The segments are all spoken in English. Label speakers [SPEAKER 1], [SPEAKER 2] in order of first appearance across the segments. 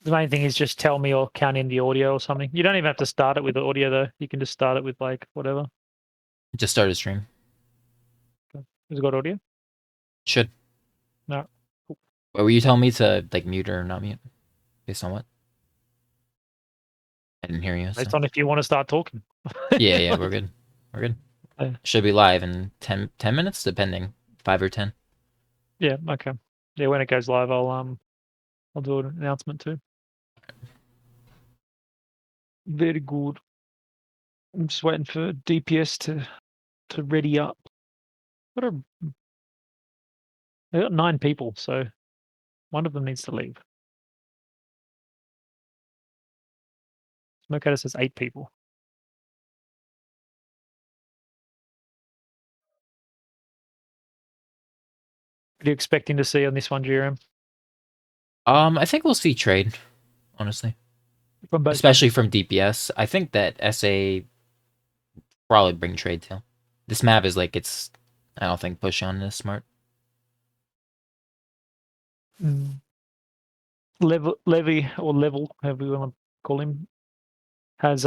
[SPEAKER 1] The main thing is just tell me or count in the audio or something. You don't even have to start it with the audio though. You can just start it with like whatever.
[SPEAKER 2] Just start a stream.
[SPEAKER 1] Okay. Has it got audio?
[SPEAKER 2] Should.
[SPEAKER 1] No. Cool.
[SPEAKER 2] Or were you telling me to like mute or not mute? Based on what? I didn't hear you. So
[SPEAKER 1] Based on if you want to start talking.
[SPEAKER 2] yeah, yeah, we're
[SPEAKER 1] Like,
[SPEAKER 2] good. We're good.
[SPEAKER 1] uh,
[SPEAKER 2] Should be live in 10 minutes, depending. 5 or 10.
[SPEAKER 1] yeah, okay. Yeah, when it goes live, I'll do an announcement too. Very good. I'm just waiting for DPS to ready up. What are they got 9 people, so one of them needs to leave. Smokeout says 8 people. What are you expecting to see on this one, GRM?
[SPEAKER 2] I think we'll see trade, honestly.
[SPEAKER 1] From both
[SPEAKER 2] Especially
[SPEAKER 1] maps?
[SPEAKER 2] from DPS. I think that SA probably bring trade too. This map is like I don't think push on is smart.
[SPEAKER 1] Mm. Level, however you want to call him, has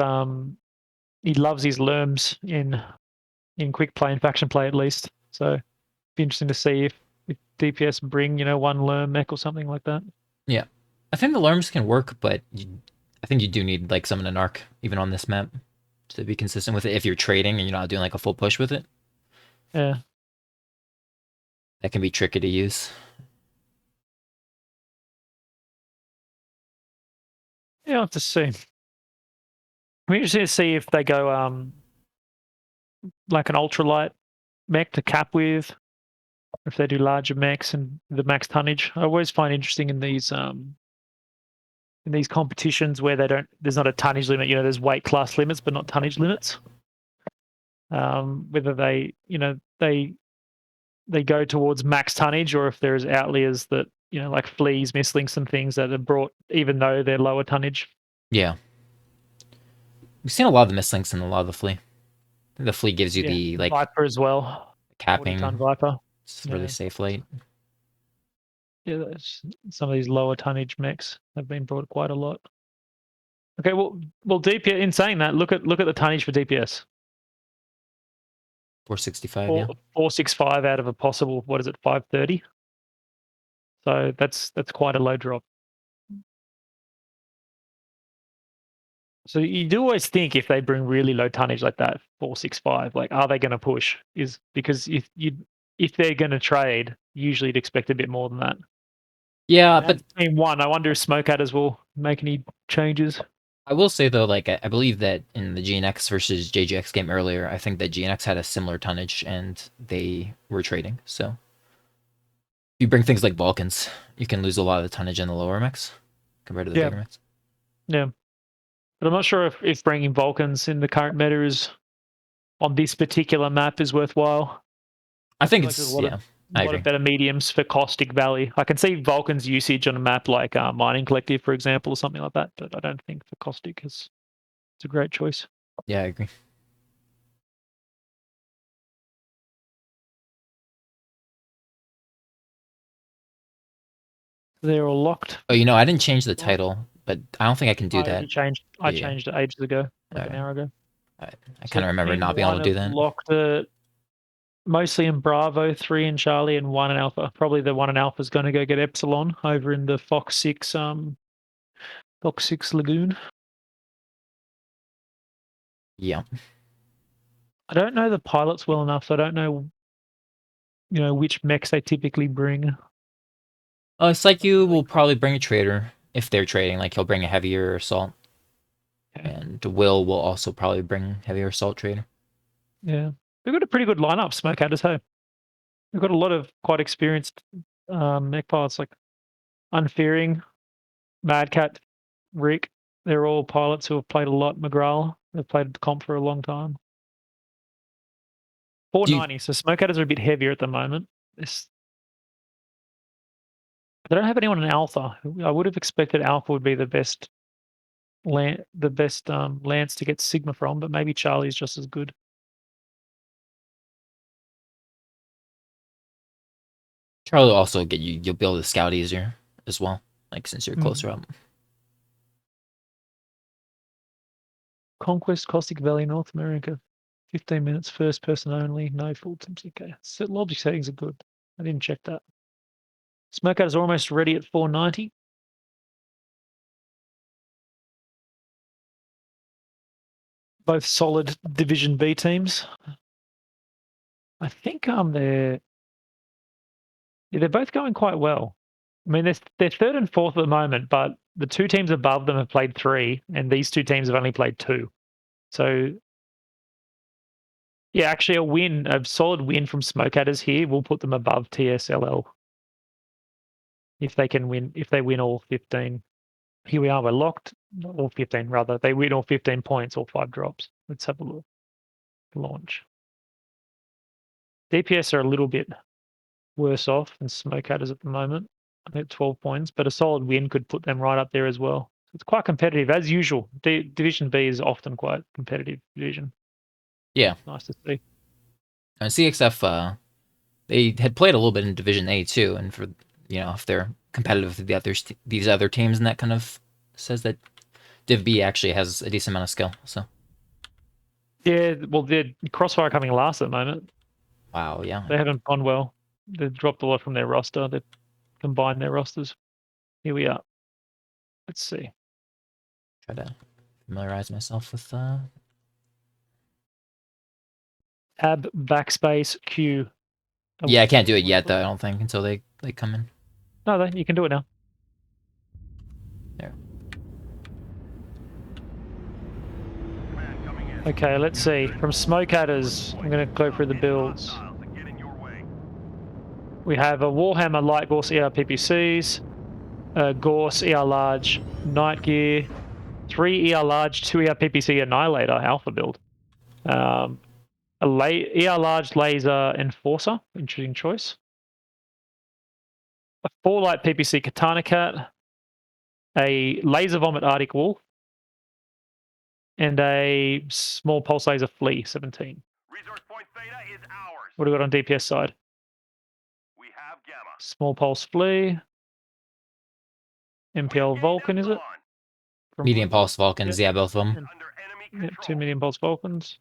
[SPEAKER 1] he loves his lerms in quick play and faction play at least. So be interesting to see if DPS bring, one lerm mech or something like that.
[SPEAKER 2] Yeah. I think the Lerms can work, but I think you do need like summon an arc, even on this map, to be consistent with it. If you're trading and you're not doing like a full push with it,
[SPEAKER 1] Yeah.
[SPEAKER 2] that can be tricky to use.
[SPEAKER 1] Yeah, I'll have to see. I'm interested to see if they go like an ultralight mech to cap with, if they do larger mechs and the max tonnage. I always find interesting in these competitions where there's not a tonnage limit. There's weight class limits, but not tonnage limits. Whether they go towards max tonnage, or if there's outliers that like fleas, mislinks, and things that are brought even though they're lower tonnage.
[SPEAKER 2] Yeah. We've seen a lot of the mislinks and a lot of the flea. The flea gives you
[SPEAKER 1] Yeah,
[SPEAKER 2] the like
[SPEAKER 1] Viper as well. 40-ton
[SPEAKER 2] capping.
[SPEAKER 1] Viper.
[SPEAKER 2] It's really
[SPEAKER 1] Yeah,
[SPEAKER 2] safe late.
[SPEAKER 1] yeah. Some of these lower tonnage mechs have been brought quite a lot. Okay, well, DPS. In saying that, look at the tonnage for DPS.
[SPEAKER 2] 465, yeah.
[SPEAKER 1] 465 out of a possible, what is it, 530? So that's quite a low drop. So you do always think if they bring really low tonnage like that, 465, like are they going to push? Is because if they're going to trade, usually you'd expect a bit more than that.
[SPEAKER 2] Yeah,
[SPEAKER 1] It
[SPEAKER 2] but
[SPEAKER 1] has been one. I wonder if Smoke Adders will make any changes.
[SPEAKER 2] I will say though, like I believe that in the GNX versus JGX game earlier, I think that GNX had a similar tonnage and they were trading. So if you bring things like Vulcans, you can lose a lot of the tonnage in the lower mechs compared to the
[SPEAKER 1] Yeah,
[SPEAKER 2] bigger mechs.
[SPEAKER 1] yeah. But I'm not sure if bringing Vulcans in the current meta is on this particular map is worthwhile.
[SPEAKER 2] I
[SPEAKER 1] I feel
[SPEAKER 2] think
[SPEAKER 1] like there's a
[SPEAKER 2] it's
[SPEAKER 1] lot of
[SPEAKER 2] yeah, I agree.
[SPEAKER 1] better mediums for Caustic Valley. I can see Vulcan's usage on a map like Mining Collective, for example, or something like that, but I don't think for Caustic it's a great choice.
[SPEAKER 2] Yeah, I agree.
[SPEAKER 1] They're all locked.
[SPEAKER 2] Oh, I didn't change the title, but I don't think I can do
[SPEAKER 1] I
[SPEAKER 2] that.
[SPEAKER 1] changed. I
[SPEAKER 2] Yeah, yeah.
[SPEAKER 1] changed it ages ago,
[SPEAKER 2] All
[SPEAKER 1] like an
[SPEAKER 2] right.
[SPEAKER 1] hour ago.
[SPEAKER 2] I
[SPEAKER 1] So
[SPEAKER 2] kind of remember
[SPEAKER 1] Team
[SPEAKER 2] not being able
[SPEAKER 1] One
[SPEAKER 2] to
[SPEAKER 1] have
[SPEAKER 2] do that.
[SPEAKER 1] locked it mostly in Bravo, 3 in Charlie, and 1 in Alpha. Probably the 1 in Alpha is going to go get Epsilon over in the Fox 6 Lagoon.
[SPEAKER 2] Yeah.
[SPEAKER 1] I don't know the pilots well enough, so I don't know, which mechs they typically bring.
[SPEAKER 2] It's like
[SPEAKER 1] Doesn't
[SPEAKER 2] you
[SPEAKER 1] really
[SPEAKER 2] will
[SPEAKER 1] come.
[SPEAKER 2] probably bring a trader if they're trading. Like he'll bring a heavier assault,
[SPEAKER 1] Yeah.
[SPEAKER 2] and Will also probably bring heavier assault trader.
[SPEAKER 1] Yeah. They've got a pretty good lineup, Smoke Adders, hey. They've got a lot of quite experienced mech pilots like Unfearing, Mad Cat, Rick. They're all pilots who have played a lot. McGraw, they've played comp for a long time.
[SPEAKER 2] Do you
[SPEAKER 1] 490, so Smoke Adders are a bit heavier at the moment. They don't have anyone in Alpha. I would have expected Alpha would be the best lance to get Sigma from, but maybe Charlie's just as good.
[SPEAKER 2] Charlie will also get you? You'll be able to scout easier as well. Like since you're closer
[SPEAKER 1] Mm.
[SPEAKER 2] up.
[SPEAKER 1] Conquest, Caustic Valley, North America. 15 minutes, first person only, no full teams. Okay. So logic settings are good. I didn't check that. Smokeout is almost ready at 490. Both solid Division B teams. I think they're both going quite well. I mean, they're third and fourth at the moment, but the two teams above them have played 3, and these two teams have only played 2. So, yeah, actually, a solid win from Smokeatters here will put them above TSLL if they can win. If they win all 15, here we are. We're locked. All 15, rather. They win all 15 points, all 5 drops. Let's have a look. Launch. DPS are a little bit worse off than Smokeatters at the moment. I think 12 points, but a solid win could put them right up there as well. It's quite competitive, as usual. Division B is often quite competitive division.
[SPEAKER 2] Yeah.
[SPEAKER 1] Nice to see.
[SPEAKER 2] And CXF, they had played a little bit in Division A too, and for if they're competitive with these other teams, and that kind of says that Div B actually has a decent amount of skill. So
[SPEAKER 1] Yeah, well, they're Crossfire coming last at the moment.
[SPEAKER 2] wow, yeah,
[SPEAKER 1] They haven't gone well. They've dropped a lot from their roster. They've combined their rosters. Here we are. Let's see.
[SPEAKER 2] try to familiarize myself with.
[SPEAKER 1] Tab backspace Q. Oh,
[SPEAKER 2] Yeah, I can't do it yet though. I don't think until they come in.
[SPEAKER 1] No, you can do it now.
[SPEAKER 2] There.
[SPEAKER 1] Okay, let's see. From Smokeatters, I'm going to go through the builds. We have a Warhammer Light Gorse ER PPCs, Gorse ER Large Night Gear, 3 ER Large, 2 ER PPC Annihilator Alpha build. ER Large Laser Enforcer, interesting choice. A 4 Light PPC Katana Cat, a Laser Vomit Arctic Wolf, and a Small Pulse Laser Flea 17.
[SPEAKER 3] Resource point Theta is ours.
[SPEAKER 1] What do we got on DPS side?
[SPEAKER 3] We have Gamma.
[SPEAKER 1] Small Pulse Flea, MPL Vulcan, is it? From
[SPEAKER 2] Medium Pulse Vulcans, yeah, both of them.
[SPEAKER 1] Yep, 2 Medium Pulse Vulcans.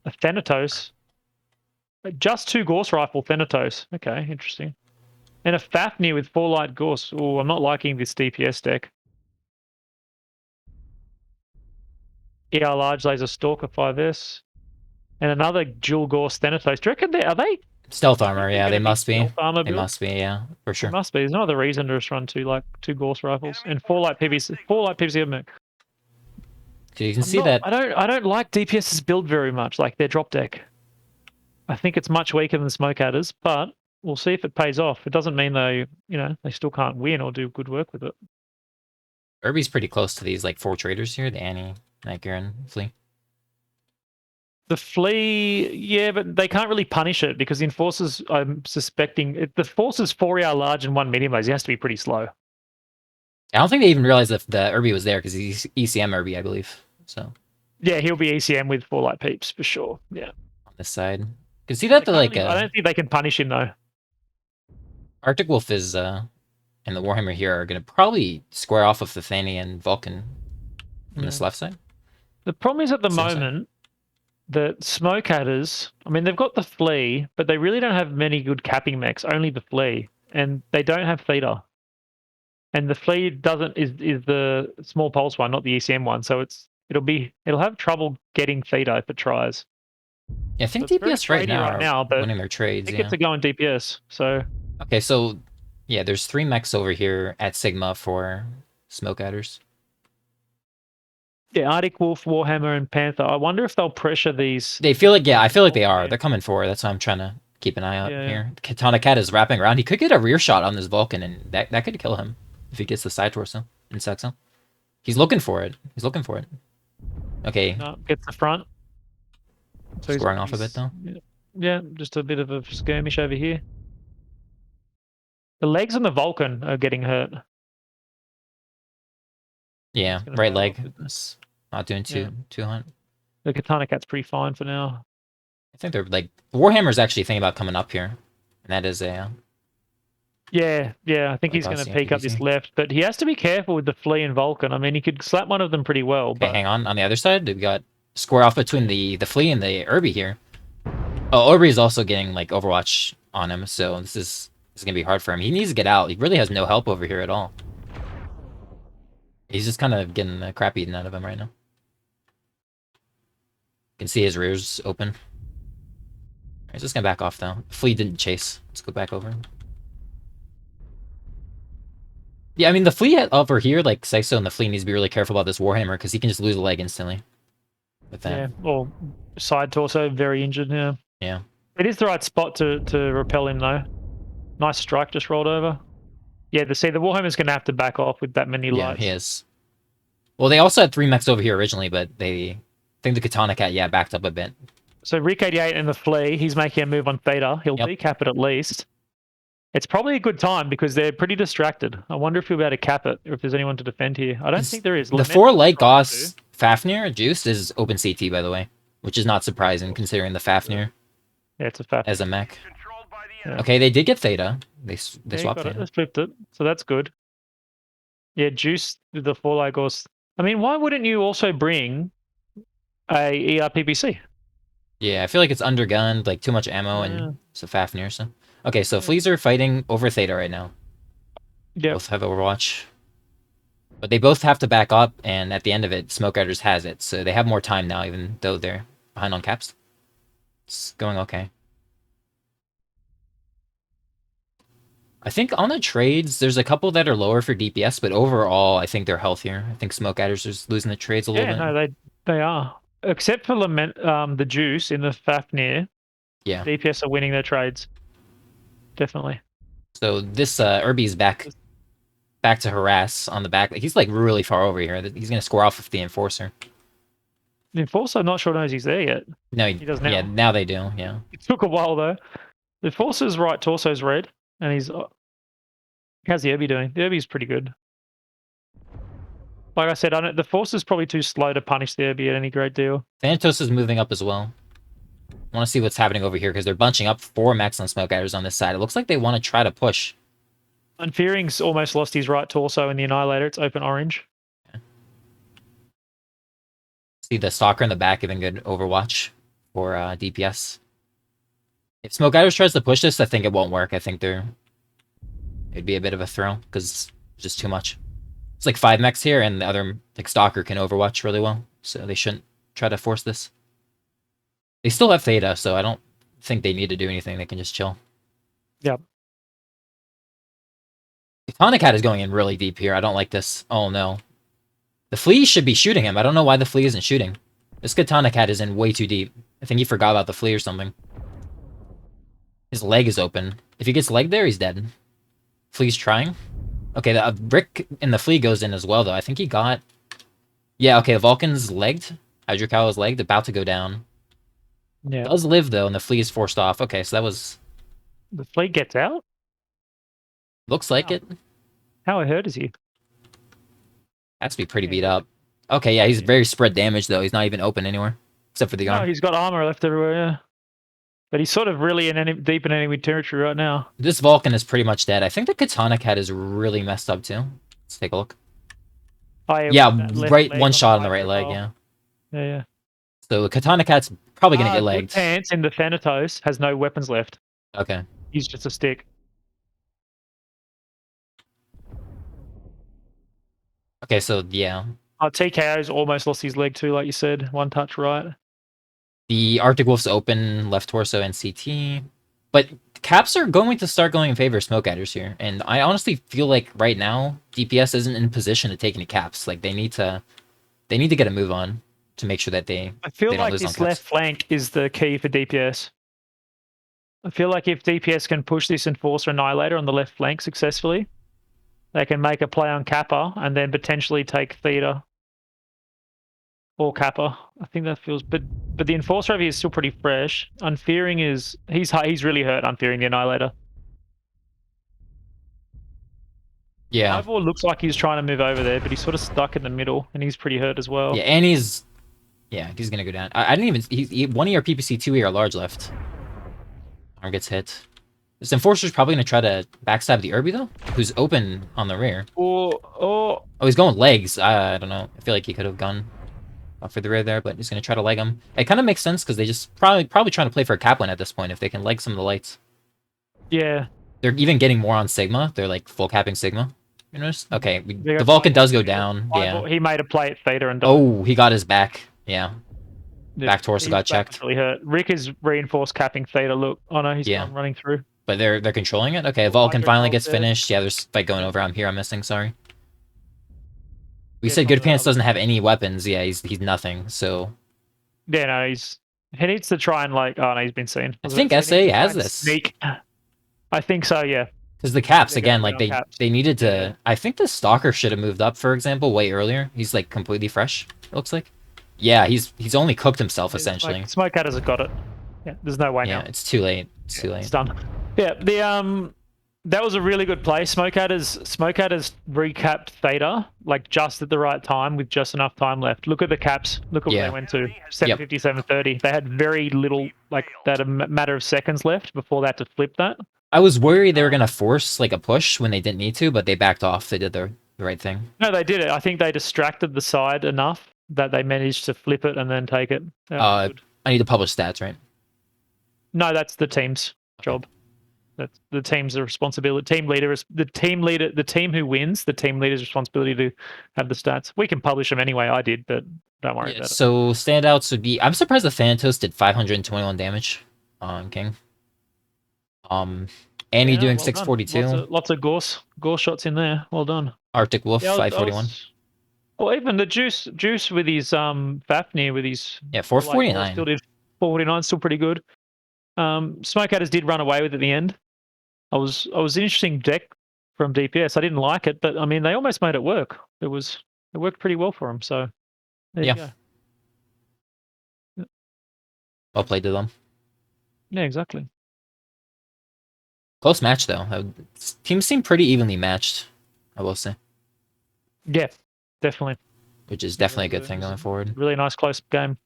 [SPEAKER 1] A Thanatos. Just 2 Gorse Rifle Thanatos. Okay, interesting. And a Fafnir with 4 Light Gorse. Oh, I'm not liking this DPS deck. ER Large Laser Stalker 5S. And another dual Gorse Thanatos. Do you reckon are they?
[SPEAKER 2] Stealth armor, yeah, they must be.
[SPEAKER 1] Armor
[SPEAKER 2] They
[SPEAKER 1] build?
[SPEAKER 2] must be, yeah, for sure.
[SPEAKER 1] It must be. There's no other reason to just run 2 Gorse Rifles and 4 Light PVC. 4 Light PVC mech.
[SPEAKER 2] So you can see that.
[SPEAKER 1] I don't like DPS's build very much, like their drop deck. I think it's much weaker than Smokeatters, but we'll see if it pays off. It doesn't mean they still can't win or do good work with it.
[SPEAKER 2] Irby's pretty close to these like 4 traders here, the Annie, Nightgear, and Flea.
[SPEAKER 1] The Flea, yeah, but they can't really punish it because the Enforcers, I'm suspecting, the Force's 4 large and 1 medium laser, he has to be pretty slow.
[SPEAKER 2] I don't think they even realized that the Irby was there because he's ECM Irby, I believe. So
[SPEAKER 1] yeah, he'll be ECM with 4 light peeps for sure. Yeah,
[SPEAKER 2] on this side, you can see that
[SPEAKER 1] I don't think they can punish him though.
[SPEAKER 2] Arctic Wolf is and the Warhammer here are going to probably square off of the Thani and Vulcan on this left side.
[SPEAKER 1] The problem is at the moment that Smokeatters, I mean, they've got the Flea, but they really don't have many good capping mechs. Only the Flea, and they don't have Theta. And the Flea is the small pulse one, not the ECM one. So it'll have trouble getting Theta if it tries.
[SPEAKER 2] Yeah, I think
[SPEAKER 1] so
[SPEAKER 2] DPS right now
[SPEAKER 1] but
[SPEAKER 2] winning their trades.
[SPEAKER 1] I think it's a go in DPS. So
[SPEAKER 2] okay, so yeah, there's 3 mechs over here at Sigma for Smokeatters.
[SPEAKER 1] Yeah, Arctic Wolf, Warhammer, and Panther. I wonder if they'll pressure these.
[SPEAKER 2] They feel like, yeah, I feel like they are. They're coming forward. That's why I'm trying to keep an eye out here. Katana Cat is wrapping around. He could get a rear shot on this Vulcan, and that could kill him if he gets the side torso in Sexo. He's looking for it. Okay.
[SPEAKER 1] No, gets the front.
[SPEAKER 2] So scoring off a bit, though.
[SPEAKER 1] Yeah, just a bit of a skirmish over here. The legs on the Vulcan are getting hurt.
[SPEAKER 2] Yeah, right leg. Not doing too hot.
[SPEAKER 1] The Katana Cat's pretty fine for now.
[SPEAKER 2] I think they're like Warhammer's actually thinking about coming up here, and that is a.
[SPEAKER 1] Yeah, I think
[SPEAKER 2] Like
[SPEAKER 1] he's going to
[SPEAKER 2] Aussie
[SPEAKER 1] peek up this
[SPEAKER 2] PPC.
[SPEAKER 1] left, but he has to be careful with the Flea and Vulcan. I mean, he could slap one of them pretty well,
[SPEAKER 2] Okay,
[SPEAKER 1] but
[SPEAKER 2] hang on. On the other side, we got square off between the Flea and the Irby here. Oh, Irby is also getting like Overwatch on him, so this is gonna be hard for him. He needs to get out. He really has no help over here at all. He's just kind of getting the crap eaten out of him right now. You can see his rears open. He's just gonna back off though. Flea didn't chase. Let's go back over. Yeah, I mean the Flea over here, like Saiso and the Flea needs to be really careful about this Warhammer because he can just lose a leg instantly. With that.
[SPEAKER 1] yeah, or side torso, very injured now.
[SPEAKER 2] Yeah.
[SPEAKER 1] It is the right spot to repel him though. Nice strike, just rolled over. Yeah, the Warhammer's going to have to back off with that many
[SPEAKER 2] Yeah,
[SPEAKER 1] lights.
[SPEAKER 2] he is. Well, they also had 3 mechs over here originally, but I think the Katana Cat, yeah, backed up a bit.
[SPEAKER 1] So Rick 88 and the Flea, he's making a move on Theta. He'll
[SPEAKER 2] Yep.
[SPEAKER 1] decap it at least. It's probably a good time because they're pretty distracted. I wonder if he'll be able to cap it, or if there's anyone to defend here. I don't think there is.
[SPEAKER 2] The
[SPEAKER 1] Lament
[SPEAKER 2] 4-leg
[SPEAKER 1] trying
[SPEAKER 2] Gauss Fafnir Juice is open CT, by the way, which is not surprising considering the Fafnir
[SPEAKER 1] Yeah, it's a fact.
[SPEAKER 2] as a mech.
[SPEAKER 3] Controlled by the
[SPEAKER 1] Yeah.
[SPEAKER 3] enemy.
[SPEAKER 2] Okay, they did get Theta. They
[SPEAKER 1] Yeah,
[SPEAKER 2] swapped
[SPEAKER 1] got it.
[SPEAKER 2] Theta.
[SPEAKER 1] They flipped it. So that's good. Yeah, Juice with the 4-leg Gauss. I mean, why wouldn't you also bring a ERPPC?
[SPEAKER 2] Yeah, I feel like it's undergunned, like too much ammo,
[SPEAKER 1] Yeah.
[SPEAKER 2] and it's a Fafnir. So okay, so
[SPEAKER 1] Yeah.
[SPEAKER 2] Fleas are fighting over Theta right now.
[SPEAKER 1] Yeah.
[SPEAKER 2] Both have Overwatch. But they both have to back up, and at the end of it, Smoke Riders has it. So they have more time now, even though they're behind on caps. It's going okay. I think on the trades, there's a couple that are lower for DPS, but overall, I think they're healthier. I think Smoke Riders is losing the trades a little bit.
[SPEAKER 1] No, they are. Except for Lament, the Juice in the Fafnir,
[SPEAKER 2] Yeah.
[SPEAKER 1] DPS are winning their trades. Definitely.
[SPEAKER 2] So this Irby's back to harass on the back. He's like really far over here. He's gonna score off with the Enforcer.
[SPEAKER 1] The Enforcer, I'm not sure knows he's there yet.
[SPEAKER 2] No,
[SPEAKER 1] He does now.
[SPEAKER 2] Yeah, now they do. Yeah.
[SPEAKER 1] It took a while though. The Enforcer's right torso's red, and he's. How's the Irby doing? The Irby's pretty good. Like I said, the Forcer's probably too slow to punish the Irby at any great deal.
[SPEAKER 2] Thanatos is moving up as well. I want to see what's happening over here because they're bunching up 4 mechs on Smoke Riders on this side. It looks like they want to try to push.
[SPEAKER 1] Unfearing's almost lost his right torso in the Annihilator. It's open orange.
[SPEAKER 2] See the Stalker in the back giving good Overwatch for DPS. If Smoke Riders tries to push this, I think it won't work. I think it'd be a bit of a throw because it's just too much. It's like 5 mechs here, and the other like Stalker can Overwatch really well, so they shouldn't try to force this. They still have Theta, so I don't think they need to do anything. They can just chill.
[SPEAKER 1] Yep.
[SPEAKER 2] Katana Cat is going in really deep here. I don't like this. Oh no. The Flea should be shooting him. I don't know why the Flea isn't shooting. This Katana Cat is in way too deep. I think he forgot about the Flea or something. His leg is open. If he gets leg there, he's dead. Flea's trying. Okay, the brick in the Flea goes in as well, though. I think he got... Yeah, okay, Vulcan's legged. Hydrocal is legged, about to go down.
[SPEAKER 1] Yeah.
[SPEAKER 2] Does live, though, and the Flea is forced off. Okay, so that was...
[SPEAKER 1] The Flea gets out?
[SPEAKER 2] Looks like
[SPEAKER 1] Wow.
[SPEAKER 2] it.
[SPEAKER 1] How hurt is he?
[SPEAKER 2] Has to be pretty beat up. Okay, yeah, he's very spread damage, though. He's not even open anywhere. Except for the
[SPEAKER 1] No,
[SPEAKER 2] arm.
[SPEAKER 1] he's got armor left everywhere, yeah. But he's sort of really deep in enemy territory right now.
[SPEAKER 2] This Vulcan is pretty much dead. I think the Katana Cat is really messed up, too. Let's take a look.
[SPEAKER 1] Oh,
[SPEAKER 2] Yeah,
[SPEAKER 1] with that left
[SPEAKER 2] right,
[SPEAKER 1] leg
[SPEAKER 2] one
[SPEAKER 1] on
[SPEAKER 2] shot on the right leg,
[SPEAKER 1] profile.
[SPEAKER 2] yeah.
[SPEAKER 1] Yeah.
[SPEAKER 2] So the Katana Cat's probably gonna get
[SPEAKER 1] Good
[SPEAKER 2] legged.
[SPEAKER 1] Pants in the Thanatos has no weapons left.
[SPEAKER 2] Okay.
[SPEAKER 1] He's just a stick.
[SPEAKER 2] Okay, so yeah.
[SPEAKER 1] TKO's almost lost his leg too, like you said. One touch right.
[SPEAKER 2] The Arctic Wolf's open, left torso and CT. But caps are going to start going in favor of Smoke Riders here. And I honestly feel like right now, DPS isn't in position to take any caps. Like they need to get a move on to make sure that
[SPEAKER 1] I feel
[SPEAKER 2] they don't
[SPEAKER 1] like
[SPEAKER 2] lose on
[SPEAKER 1] this
[SPEAKER 2] caps.
[SPEAKER 1] left flank is the key for DPS. I feel like if DPS can push this Enforcer Annihilator on the left flank successfully, they can make a play on Kappa and then potentially take Theta or Kappa. I think that feels... But the Enforcer over here is still pretty fresh. Unfearing is... He's really hurt, Unfearing the Annihilator.
[SPEAKER 2] Yeah.
[SPEAKER 1] Ivor looks like he's trying to move over there, but he's sort of stuck in the middle, and he's pretty hurt as well.
[SPEAKER 2] Yeah, and he's gonna go down. I didn't even... He 1 ER PPC, 2 ER large left. Arm gets hit. This Enforcer's probably gonna try to backstab the Irby though, who's open on the rear.
[SPEAKER 1] Oh,
[SPEAKER 2] Oh, he's going legs. I don't know. I feel like he could have gone for the rear there, but he's gonna try to leg him. It kind of makes sense because they just probably trying to play for a cap win at this point if they can leg some of the lights.
[SPEAKER 1] yeah.
[SPEAKER 2] They're even getting more on Sigma. They're like full capping Sigma. You notice? Okay,
[SPEAKER 1] They
[SPEAKER 2] the
[SPEAKER 1] got
[SPEAKER 2] Vulcan does go
[SPEAKER 1] He
[SPEAKER 2] down. Yeah.
[SPEAKER 1] He made a play at Theta and died.
[SPEAKER 2] Oh, he got his back. Yeah.
[SPEAKER 1] Yeah,
[SPEAKER 2] Back torso
[SPEAKER 1] his
[SPEAKER 2] got
[SPEAKER 1] back was
[SPEAKER 2] checked.
[SPEAKER 1] really hurt. Rick is reinforced capping Theta. Look, oh no, he's
[SPEAKER 2] Yeah.
[SPEAKER 1] gone running through.
[SPEAKER 2] But they're controlling it. Okay,
[SPEAKER 1] Oh,
[SPEAKER 2] Vulcan
[SPEAKER 1] Hydro
[SPEAKER 2] finally
[SPEAKER 1] Troll's
[SPEAKER 2] gets
[SPEAKER 1] dead.
[SPEAKER 2] finished. Yeah, there's fight going over. I'm missing. Sorry. We
[SPEAKER 1] Yeah,
[SPEAKER 2] said
[SPEAKER 1] some
[SPEAKER 2] Good
[SPEAKER 1] of the
[SPEAKER 2] Pants
[SPEAKER 1] other-
[SPEAKER 2] doesn't have any weapons. Yeah, he's nothing. So
[SPEAKER 1] Yeah, no, he needs to try and like. Oh no, he's been seen.
[SPEAKER 2] I
[SPEAKER 1] Was
[SPEAKER 2] think
[SPEAKER 1] it? He
[SPEAKER 2] SA
[SPEAKER 1] needs to try
[SPEAKER 2] has
[SPEAKER 1] and
[SPEAKER 2] this.
[SPEAKER 1] Sneak. I think so. Yeah.
[SPEAKER 2] Because the caps
[SPEAKER 1] They're gonna
[SPEAKER 2] again,
[SPEAKER 1] win
[SPEAKER 2] like
[SPEAKER 1] on caps.
[SPEAKER 2] they needed to.
[SPEAKER 1] Yeah.
[SPEAKER 2] I think the Stalker should have moved up, for example, way earlier. He's like completely fresh. It looks like. Yeah, he's only cooked himself essentially.
[SPEAKER 1] Smoke Hatters have got it. Yeah, there's no way
[SPEAKER 2] Yeah,
[SPEAKER 1] now.
[SPEAKER 2] it's too late. It's too late.
[SPEAKER 1] It's done. Yeah, that was a really good play. Smoke Hatters recapped Theta like just at the right time with just enough time left. Look at the caps. Look at what
[SPEAKER 2] Yeah.
[SPEAKER 1] they went to. 750, 730. They had very little, like that a matter of seconds left before they had to flip that.
[SPEAKER 2] I was worried they were gonna force like a push when they didn't need to, but they backed off. They did the right thing.
[SPEAKER 1] No, they did it. I think they distracted the side enough that they managed to flip it and then take it. That was good.
[SPEAKER 2] I need to publish stats, right?
[SPEAKER 1] No, that's the team's job. That's the team's responsibility. Team leader is the team leader. The team who wins, the team leader's responsibility to have the stats. We can publish them anyway. I did, but don't worry about it.
[SPEAKER 2] So standouts would be. I'm surprised the Thanatos did 521 damage on King. Annie
[SPEAKER 1] Yeah,
[SPEAKER 2] doing
[SPEAKER 1] well
[SPEAKER 2] 642.
[SPEAKER 1] done. Lots of gore shots in there. Well done.
[SPEAKER 2] Arctic Wolf
[SPEAKER 1] Yeah,
[SPEAKER 2] 541.
[SPEAKER 1] Well, even the juice with his Fafnir with his
[SPEAKER 2] Yeah, 449.
[SPEAKER 1] still did 449. Still pretty good. Smoke Hatters did run away with it at the end. I was an interesting deck from DPS. I didn't like it, but I mean they almost made it work. It worked pretty well for them. So there you go.
[SPEAKER 2] Well played to them.
[SPEAKER 1] Yeah, exactly.
[SPEAKER 2] Close match though. Teams seem pretty evenly matched, I will say.
[SPEAKER 1] Yeah, definitely.
[SPEAKER 2] Which is definitely a good thing going forward.
[SPEAKER 1] Really nice close game.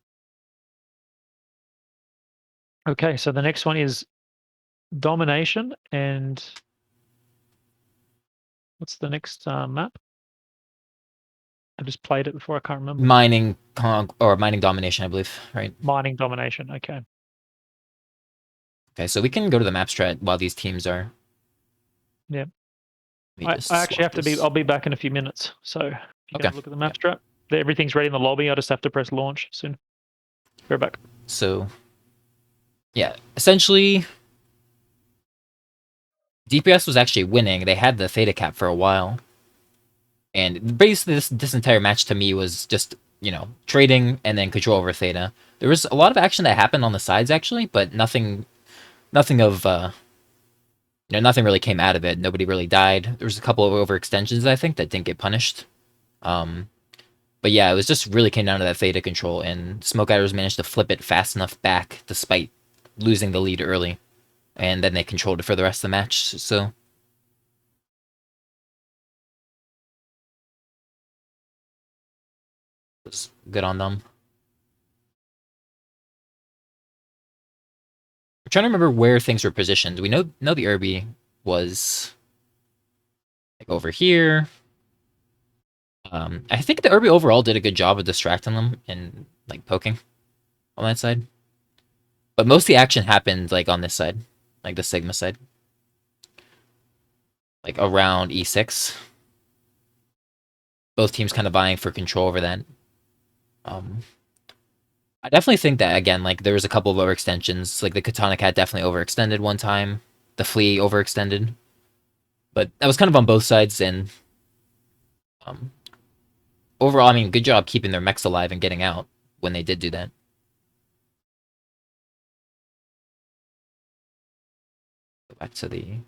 [SPEAKER 1] Okay, so the next one is domination, and what's the next map? I just played it before. I can't remember.
[SPEAKER 2] Mining domination, I believe, right?
[SPEAKER 1] Mining domination. Okay.
[SPEAKER 2] Okay, so we can go to the map strat while these teams are.
[SPEAKER 1] Yeah.
[SPEAKER 2] I
[SPEAKER 1] actually have to be. I'll be back in a few minutes. So if you can have a look at the map strat. Everything's ready in the lobby. I just have to press launch soon. Be right back.
[SPEAKER 2] So, yeah, essentially, DPS was actually winning. They had the Theta cap for a while. And basically, this entire match to me was just, trading and then control over Theta. There was a lot of action that happened on the sides, actually, but nothing of, nothing really came out of it. Nobody really died. There was a couple of overextensions, I think, that didn't get punished. But yeah, it was just really came down to that Theta control, and Smoke Riders managed to flip it fast enough back despite losing the lead early. And then they controlled it for the rest of the match, so... It was good on them. I'm trying to remember where things were positioned. We know the Irby was like over here. I think the Irby overall did a good job of distracting them and like poking on that side. But most of the action happened like on this side, like the Sigma side. Like around E6. Both teams kind of vying for control over that. I definitely think that, again, like, there was a couple of overextensions. Like, the Katana Cat definitely overextended one time. The Flea overextended. But that was kind of on both sides, and... overall, I mean, good job keeping their mechs alive and getting out when they did do that. Go back to the...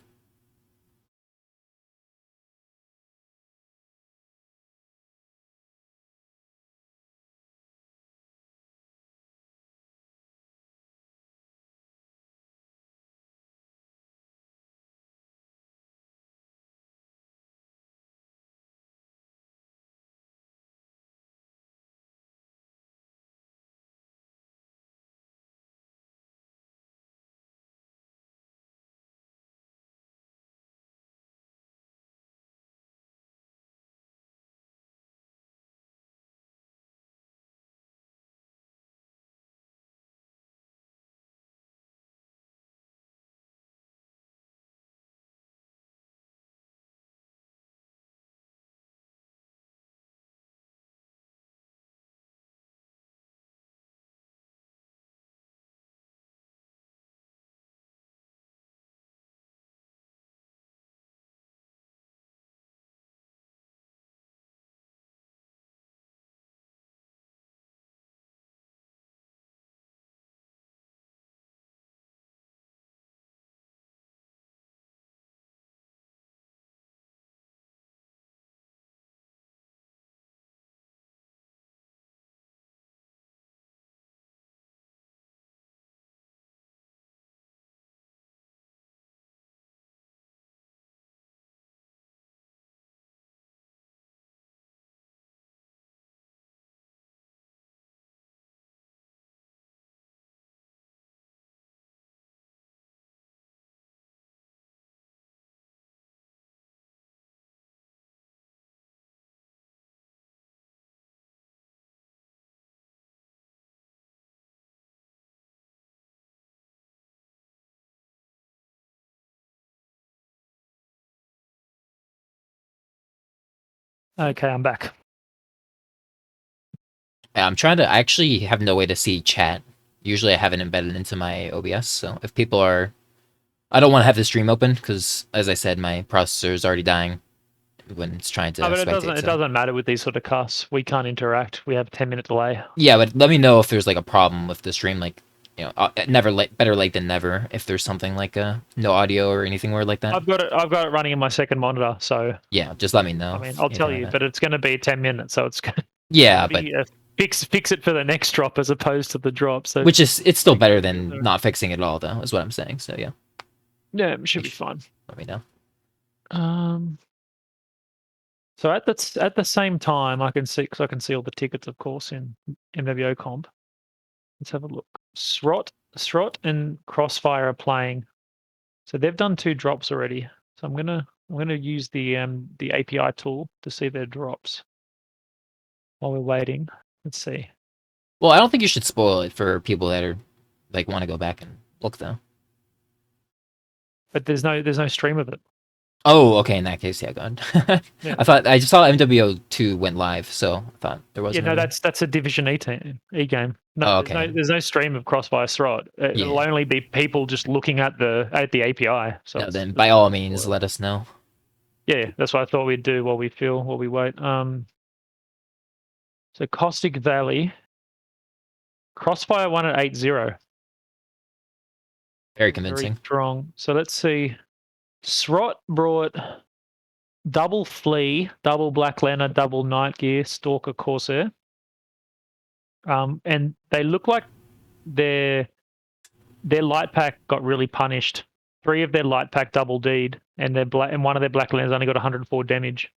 [SPEAKER 1] Okay, I'm back.
[SPEAKER 2] I'm trying to. I actually have no way to see chat. Usually, I have it embedded into my OBS. So if people are, I don't want to have the stream open because, as I said, my processor is already dying when it's trying to
[SPEAKER 1] No, but it
[SPEAKER 2] spectate.
[SPEAKER 1] it doesn't matter with these sort of casts. We can't interact. We have a 10-minute delay.
[SPEAKER 2] Yeah, but let me know if there's like a problem with the stream. Like, never late, better late than never. If there's something like no audio or anything weird like that.
[SPEAKER 1] I've got it running in my second monitor, so
[SPEAKER 2] Yeah, just let me know.
[SPEAKER 1] I mean, I'll tell you, but it's going to be 10 minutes, so it's going to
[SPEAKER 2] yeah, but
[SPEAKER 1] be fix it for the next drop as opposed to the drop. So
[SPEAKER 2] which is it's still better than not fixing it at all, though. Is what I'm saying. So yeah.
[SPEAKER 1] Yeah, it should be fine.
[SPEAKER 2] Let me know.
[SPEAKER 1] So at the same time, I can see all the tickets, of course, in MWO comp. Let's have a look. Srot and Crossfire are playing, so they've done 2 drops already. So I'm gonna use the API tool to see their drops while we're waiting. Let's see.
[SPEAKER 2] Well, I don't think you should spoil it for people that are like want to go back and look though.
[SPEAKER 1] But there's no stream of it.
[SPEAKER 2] Oh, okay. In that case, yeah, go ahead.
[SPEAKER 1] Yeah.
[SPEAKER 2] I just saw MWO2 went live, so I thought there was.
[SPEAKER 1] Yeah, no, that's a Division E game. No,
[SPEAKER 2] Oh, okay.
[SPEAKER 1] there's no stream of Crossfire Srot. It'll only be people just looking at the API. So
[SPEAKER 2] no, then by all means, let us know.
[SPEAKER 1] Yeah, that's what I thought we'd do while we wait. So Caustic Valley, Crossfire won at 8-0.
[SPEAKER 2] Very convincing.
[SPEAKER 1] Very strong. So let's see. Srot brought double Flea, double Black Leonard, double Night Gear, Stalker, Corsair. And they look like their light pack got really punished. 3 of their light pack double D'd, and one of their Black Leonards only got 104 damage.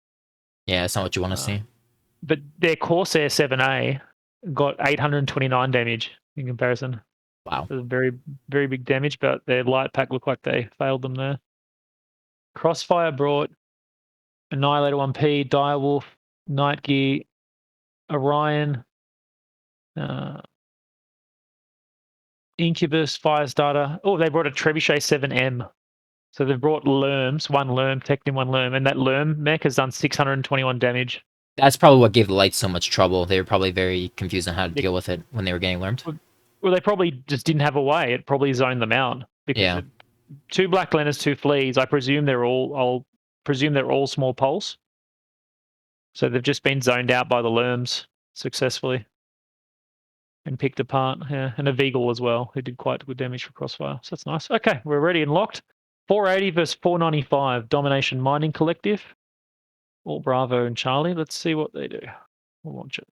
[SPEAKER 2] Yeah, it's not what you want to see.
[SPEAKER 1] But their Corsair 7A got 829 damage in comparison.
[SPEAKER 2] Wow.
[SPEAKER 1] So very, very big damage, but their light pack looked like they failed them there. Crossfire brought Annihilator 1P, Direwolf, Night Gear, Orion, Incubus, Firestarter. Oh, they brought a Trebuchet 7M. So they've brought Lerms, 1 Lerm, Technim 1 Lerm, and that Lerm mech has done 621 damage.
[SPEAKER 2] That's probably what gave the lights so much trouble. They were probably very confused on how to deal with it when they were getting learned.
[SPEAKER 1] Well, they probably just didn't have a way. It probably zoned them out. Because 2 Black Leonards, 2 Fleas. I'll presume they're all small pulse. So they've just been zoned out by the Lerms successfully and picked apart. Yeah, and a Veagle as well, who did quite good damage for Crossfire. So that's nice. Okay, we're ready and locked. 480 versus 495. Domination Mining Collective. All Bravo and Charlie. Let's see what they do. We'll launch it.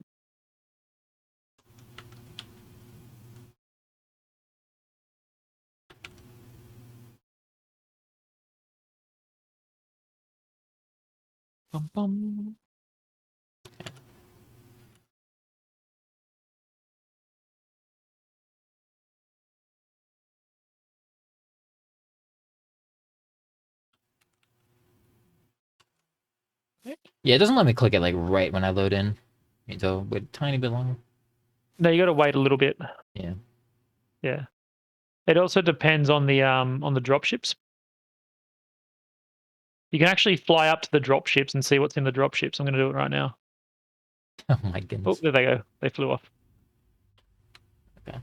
[SPEAKER 1] Bum, bum.
[SPEAKER 2] Yeah, it doesn't let me click it like right when I load in. So wait a tiny bit longer.
[SPEAKER 1] No, you got to wait a little bit.
[SPEAKER 2] Yeah.
[SPEAKER 1] Yeah. It also depends on the dropships. You can actually fly up to the dropships and see what's in the dropships. I'm going to do it right now.
[SPEAKER 2] Oh my goodness.
[SPEAKER 1] Oh, there they go. They flew off.
[SPEAKER 2] Okay.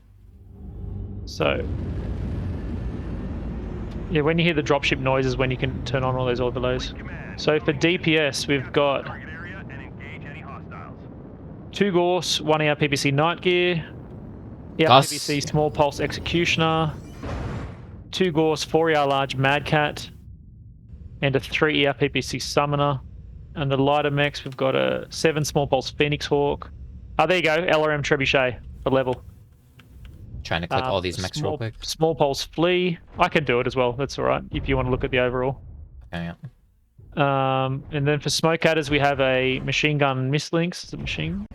[SPEAKER 1] So, yeah, when you hear the dropship noises, when you can turn on all those overlays. So for DPS, we've got 2 Gorse, 1 ER PPC Night Gear, ER PPC Small Pulse Executioner, 2 Gorse, 4 ER Large Mad Cat, and a 3 ER PPC Summoner. And the lighter mechs, we've got a 7 Small Pulse Phoenix Hawk. Oh, there you go, LRM Trebuchet for level.
[SPEAKER 2] Trying to click all these mechs real quick.
[SPEAKER 1] Small Pulse Flea. I can do it as well, that's alright, if you want to look at the overall.
[SPEAKER 2] Okay, yeah.
[SPEAKER 1] And then for Smoke Adders, we have a Machine Gun Mislinks. Is it machine?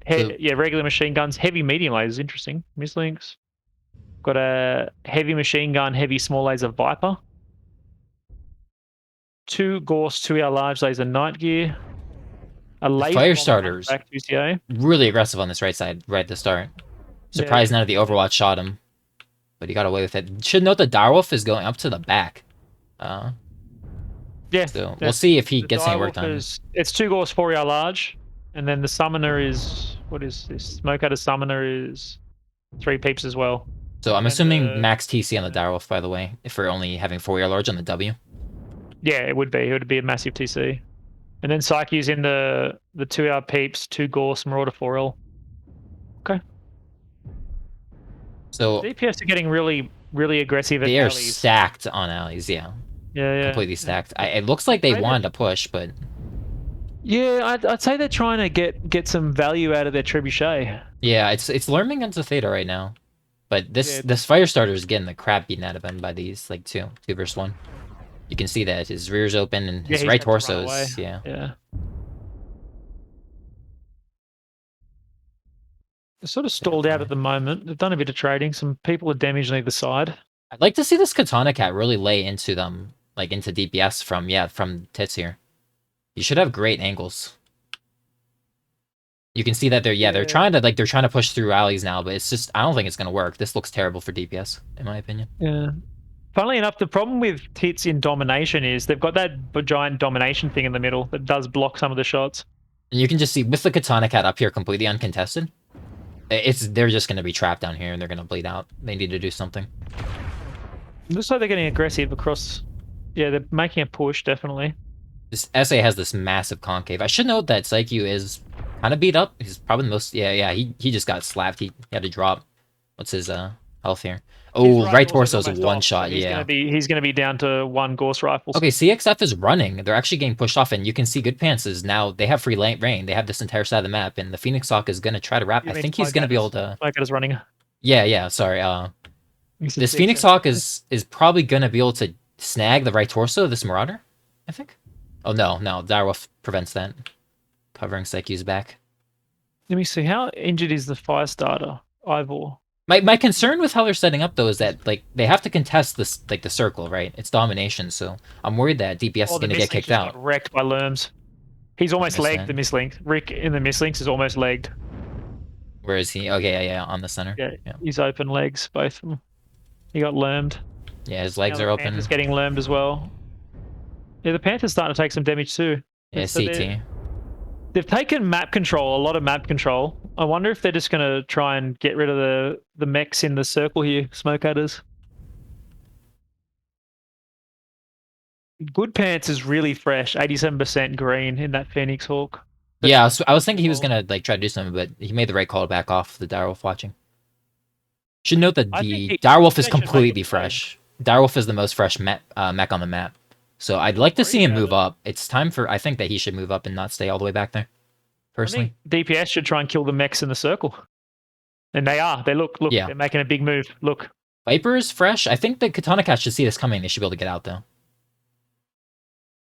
[SPEAKER 1] Yeah, regular machine guns. Heavy medium lasers, interesting. Mislinks. Got a heavy machine gun, heavy small laser Viper. 2 Gorse, 2 ER large laser Night Gear. A laser
[SPEAKER 2] fire starters.
[SPEAKER 1] Back UCA.
[SPEAKER 2] Really aggressive on this right side, right at the start. Surprised none of the Overwatch shot him. But he got away with it. Should note the Direwolf is going up to the back.
[SPEAKER 1] Yeah.
[SPEAKER 2] So
[SPEAKER 1] yeah.
[SPEAKER 2] we'll see if he
[SPEAKER 1] The
[SPEAKER 2] gets any work
[SPEAKER 1] direwolf
[SPEAKER 2] done.
[SPEAKER 1] it's 2 Gauss, 4 ER large, and then the summoner is what is this? Smoke out of summoner is 3 peeps as well.
[SPEAKER 2] So I'm
[SPEAKER 1] And then
[SPEAKER 2] assuming max TC on the direwolf, by the way, if we're only having 4 ER large on the W.
[SPEAKER 1] yeah, it would be. It would be a massive TC. And then Psyche's in the 2 ER peeps, 2 Gauss, Marauder 4L. Okay.
[SPEAKER 2] So
[SPEAKER 1] DPS are getting really, really aggressive at
[SPEAKER 2] they are
[SPEAKER 1] alleys.
[SPEAKER 2] stacked on alleys, yeah.
[SPEAKER 1] Yeah.
[SPEAKER 2] Completely stacked. It looks like they wanted to push, but
[SPEAKER 1] Yeah, I'd say they're trying to get some value out of their trebuchet.
[SPEAKER 2] yeah, it's learning into Theta right now. But
[SPEAKER 1] Yeah.
[SPEAKER 2] this fire starter is getting the crap beaten out of him by these like two versus one. You can see that his rear's open and his
[SPEAKER 1] he's
[SPEAKER 2] right
[SPEAKER 1] had to run
[SPEAKER 2] torso
[SPEAKER 1] away.
[SPEAKER 2] is
[SPEAKER 1] Yeah. They're sort of stalled out at the moment. They've done a bit of trading. Some people are damaged on either side.
[SPEAKER 2] I'd like to see this Katana Cat really lay into them, like into DPS from Tits here. You should have great angles. You can see that they're trying to push through alleys now, but it's just I don't think it's gonna work. This looks terrible for DPS, in my opinion.
[SPEAKER 1] Yeah. Funnily enough, the problem with Tits in domination is they've got that giant domination thing in the middle that does block some of the shots.
[SPEAKER 2] And you can just see with the Katana Cat up here completely uncontested, they're just gonna be trapped down here and they're gonna bleed out. They need to do something.
[SPEAKER 1] Looks like they're getting aggressive across. Yeah, they're making a push, definitely.
[SPEAKER 2] This SA has this massive concave. I should note that Psyche is kind of beat up. He's probably the most. Yeah. He just got slapped. He had to drop. What's his health here? Oh, right torso's a one shot. Yeah.
[SPEAKER 1] He's gonna be down to 1 Gauss rifle.
[SPEAKER 2] Okay, CXF is running. They're actually getting pushed off, and you can see Good Pants is now. They have free reign. They have this entire side of the map, and the Phoenix Hawk is gonna try to wrap. I think he's gonna be able to.
[SPEAKER 1] My guy is running.
[SPEAKER 2] Yeah. Sorry. This Phoenix Hawk is probably gonna be able to snag the right torso of this Marauder. I think. Oh no, Direwolf prevents that. Covering Psyche's back.
[SPEAKER 1] Let me see. How injured is the fire starter, Ivor?
[SPEAKER 2] My concern with how they're setting up though is that like they have to contest this like the circle, right? It's domination, so I'm worried that DPS is gonna get kicked out.
[SPEAKER 1] Got wrecked by Lerms. He's almost legged the mislink. Rick in the mislinks is almost legged.
[SPEAKER 2] Where is he? Okay, yeah, on the center.
[SPEAKER 1] Yeah, he's open legs, both of them. He got lermed.
[SPEAKER 2] Yeah, his legs are open.
[SPEAKER 1] He's getting lermed as well. Yeah, the Panther's starting to take some damage too.
[SPEAKER 2] Yeah, so CT.
[SPEAKER 1] They've taken map control, a lot of map control. I wonder if they're just going to try and get rid of the mechs in the circle here, Smoke Adders. Good Pants is really fresh, 87% green in that Phoenix Hawk.
[SPEAKER 2] Yeah, I was thinking he was going to like try to do something, but he made the right call to back off the Direwolf watching. Should note that the Direwolf is completely fresh. Direwolf is the most fresh mech on the map. So I'd like to see him move up. It's time for, I think that he should move up and not stay all the way back there. Personally.
[SPEAKER 1] I think DPS should try and kill the mechs in the circle. And they are. Look,
[SPEAKER 2] yeah.
[SPEAKER 1] They're making a big move. Look.
[SPEAKER 2] Viper is fresh. I think the Katana Cat should see this coming. They should be able to get out though.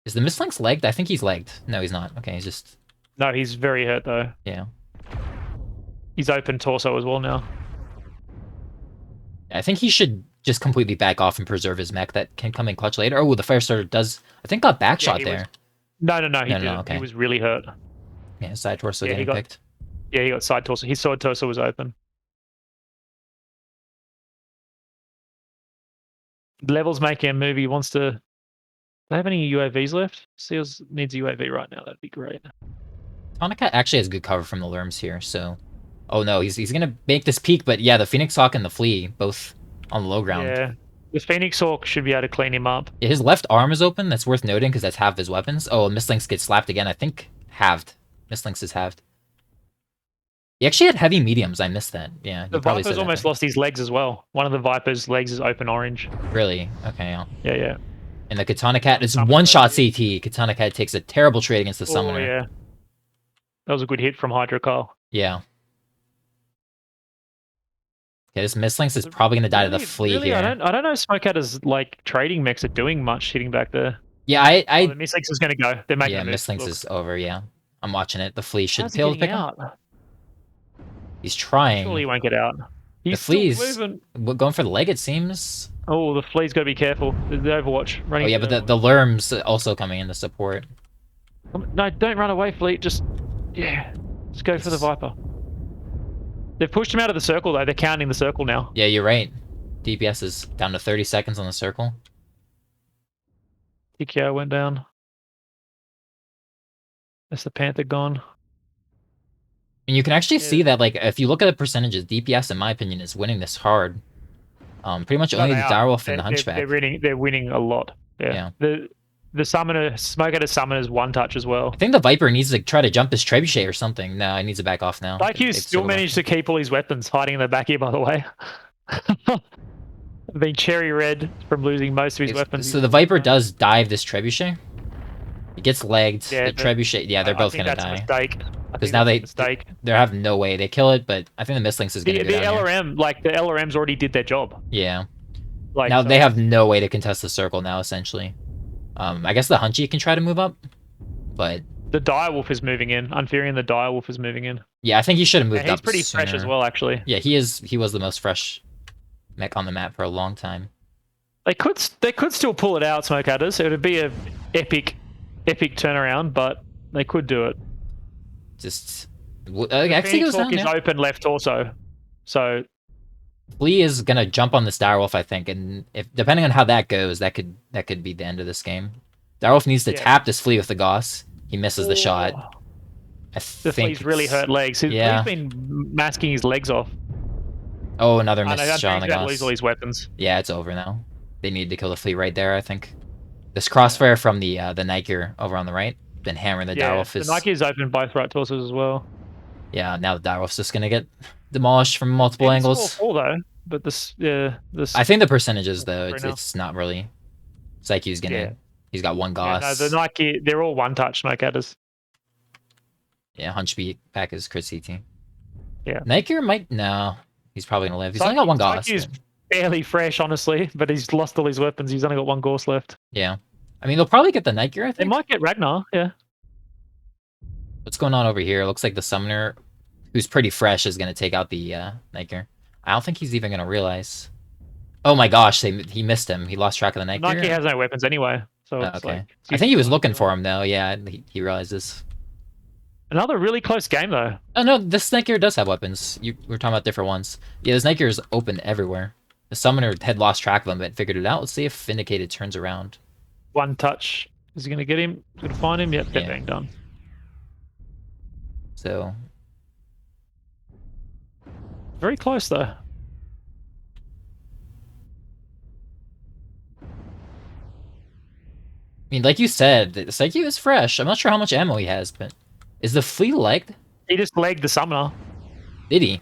[SPEAKER 2] Is the Mislink's legged? I think he's legged. No, he's not. Okay, he's just...
[SPEAKER 1] No, he's very hurt though.
[SPEAKER 2] Yeah.
[SPEAKER 1] He's open torso as well now.
[SPEAKER 2] I think he should just completely back off and preserve his mech that can come in clutch later. Oh, the Firestarter does, I think, got backshot there.
[SPEAKER 1] No, he didn't. Okay. He was really hurt.
[SPEAKER 2] Yeah, side torso getting picked.
[SPEAKER 1] Yeah, he got side torso. His side torso was open. Level's making a move. He wants to... Do they have any UAVs left? Seals needs a UAV right now. That'd be great.
[SPEAKER 2] Tonica actually has good cover from the Lerms here, so... Oh no, he's gonna make this peak, but yeah, the Phoenix Hawk and the Flea, both on the low ground.
[SPEAKER 1] Yeah, the Phoenix Hawk should be able to clean him up.
[SPEAKER 2] Yeah, his left arm is open, that's worth noting, because that's half of his weapons. Oh, Mislinks gets slapped again, I think halved. Mislinks is halved. He actually had heavy mediums, I missed that. Yeah,
[SPEAKER 1] the Viper's almost lost his legs as well. One of the Viper's legs is open orange.
[SPEAKER 2] Really? Okay,
[SPEAKER 1] yeah.
[SPEAKER 2] And the Katana Cat is one-shot CT. Katana Cat takes a terrible trade against the Summoner.
[SPEAKER 1] Yeah. That was a good hit from Hydro Carl.
[SPEAKER 2] Yeah. Okay, this Mislinks is probably going to die to the Flea here.
[SPEAKER 1] I don't know if Smokehatter's like trading mechs are doing much hitting back there.
[SPEAKER 2] Yeah,
[SPEAKER 1] the Mislinks is going to go. They're making
[SPEAKER 2] Mislinks is over, yeah. I'm watching it. The Flea should be able to pick out. He's trying.
[SPEAKER 1] Surely he won't get out.
[SPEAKER 2] The Flea's going for the leg, it seems.
[SPEAKER 1] Oh, the Flea's got to be careful. The Overwatch running.
[SPEAKER 2] Oh yeah, but the Lerm's also coming in to support.
[SPEAKER 1] No, don't run away, Fleet. Just go for the Viper. They've pushed him out of the circle though. They're counting the circle now.
[SPEAKER 2] Yeah, you're right. DPS is down to 30 seconds on the circle.
[SPEAKER 1] TKO went down. That's the Panther gone.
[SPEAKER 2] And you can actually
[SPEAKER 1] Yeah.
[SPEAKER 2] see that, like, if you look at the percentages, DPS, in my opinion, is winning this hard. Pretty much
[SPEAKER 1] No,
[SPEAKER 2] only
[SPEAKER 1] they
[SPEAKER 2] the
[SPEAKER 1] are.
[SPEAKER 2] Direwolf and the Hunchback.
[SPEAKER 1] They're winning a lot. Yeah.
[SPEAKER 2] Yeah.
[SPEAKER 1] The summoner, Smoke at a summoner's one touch as well.
[SPEAKER 2] I think the Viper needs to try to jump his trebuchet or something. No, he needs to back off now.
[SPEAKER 1] Like you
[SPEAKER 2] They've
[SPEAKER 1] still
[SPEAKER 2] circled back.
[SPEAKER 1] managed to keep all his weapons hiding in the back here, by the way. Being cherry red from losing most of his weapons.
[SPEAKER 2] So the Viper does dive this trebuchet. It gets legged.
[SPEAKER 1] Yeah,
[SPEAKER 2] the trebuchet. Yeah, they're both
[SPEAKER 1] I think
[SPEAKER 2] gonna
[SPEAKER 1] that's
[SPEAKER 2] die.
[SPEAKER 1] a mistake.
[SPEAKER 2] Because now they
[SPEAKER 1] mistake.
[SPEAKER 2] they have no way. They kill it, but I think the Mistlinks is gonna go
[SPEAKER 1] The
[SPEAKER 2] down
[SPEAKER 1] LRM,
[SPEAKER 2] here.
[SPEAKER 1] like the LRMs already did their job.
[SPEAKER 2] Yeah.
[SPEAKER 1] Like
[SPEAKER 2] Now
[SPEAKER 1] so
[SPEAKER 2] they have no way to contest the circle now, essentially. I guess the Hunchy can try to move up, but
[SPEAKER 1] the Direwolf is moving in. Unfearing the Direwolf is moving in.
[SPEAKER 2] yeah, I think he should have moved
[SPEAKER 1] And he's
[SPEAKER 2] up
[SPEAKER 1] pretty
[SPEAKER 2] sooner.
[SPEAKER 1] fresh as well, actually.
[SPEAKER 2] Yeah, he is. He was the most fresh mech on the map for a long time.
[SPEAKER 1] They could still pull it out, Smoke Adders. It would be a epic turnaround, but they could do it.
[SPEAKER 2] Just
[SPEAKER 1] Actually,
[SPEAKER 2] goes down
[SPEAKER 1] is
[SPEAKER 2] now.
[SPEAKER 1] open left torso, so
[SPEAKER 2] Flea is gonna jump on this Direwolf, I think, and if depending on how that goes, that could be the end of this game. Direwolf needs to tap this Flea with the Gauss. He misses the shot. I
[SPEAKER 1] the
[SPEAKER 2] think
[SPEAKER 1] Flea's really hurt legs. He's been masking his legs off.
[SPEAKER 2] Oh, another missed shot on the Gauss.
[SPEAKER 1] Lose all his weapons.
[SPEAKER 2] Yeah, it's over now. They need to kill the Flea right there, I think. This crossfire from the Niker over on the right, been hammering the Direwolf.
[SPEAKER 1] The Nike is open both right torsos as well.
[SPEAKER 2] Yeah, now the Direwolf's just gonna get demolished from multiple angles.
[SPEAKER 1] Full though, but this.
[SPEAKER 2] I think the percentages though, it's not really. Psyche's gonna. He's got one Gauss.
[SPEAKER 1] Yeah, no, the Nike, they're all one touch Smoke Adders.
[SPEAKER 2] Yeah, Hunchbeat back is crit CT.
[SPEAKER 1] Yeah.
[SPEAKER 2] Niker might no. He's probably gonna live. He's only got one Gauss.
[SPEAKER 1] He's fairly fresh, honestly, but he's lost all his weapons. He's only got one Gauss left.
[SPEAKER 2] Yeah. I mean, they'll probably get the Niker, I think.
[SPEAKER 1] They might get Ragnar, yeah.
[SPEAKER 2] What's going on over here? It looks like the Summoner, who's pretty fresh, is going to take out the Niker. I don't think he's even going to realize. Oh my gosh, he missed him. He lost track of the Niker.
[SPEAKER 1] Nike has no weapons anyway. So it's
[SPEAKER 2] okay.
[SPEAKER 1] like,
[SPEAKER 2] I think he was looking for him, though. Yeah, he realizes.
[SPEAKER 1] Another really close game, though.
[SPEAKER 2] Oh, no, this Niker does have weapons. We're talking about different ones. Yeah, this Niker is open everywhere. The Summoner had lost track of him, but figured it out. Let's see if Vindicated turns around. One
[SPEAKER 1] touch. Is he going to get him? Is he going to find him? Yep, bang, done.
[SPEAKER 2] So.
[SPEAKER 1] Very close, though.
[SPEAKER 2] I mean, like you said, the Psyche is fresh. I'm not sure how much ammo he has, but is the Flea legged?
[SPEAKER 1] He just legged the Summoner.
[SPEAKER 2] Did he?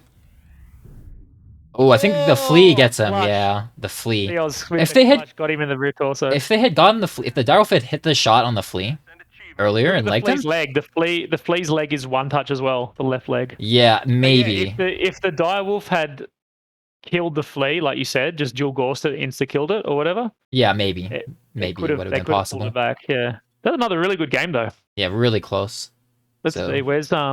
[SPEAKER 2] Oh, I think the Flea gets him. Clutch. Yeah, the Flea.
[SPEAKER 1] If they had got him in the rear torso.
[SPEAKER 2] If they had gotten the Flea, if the Direwolf had hit the shot on the Flea earlier and legged him,
[SPEAKER 1] the Flea's leg is one touch as well. The left leg.
[SPEAKER 2] Yeah, maybe.
[SPEAKER 1] Yeah, if the Direwolf had killed the Flea, like you said, just dual Ghost it, insta killed it or whatever.
[SPEAKER 2] Yeah, maybe. Maybe it would have been possible.
[SPEAKER 1] It back. Yeah, that's another really good game though.
[SPEAKER 2] Yeah, really close.
[SPEAKER 1] Let's see. Where's I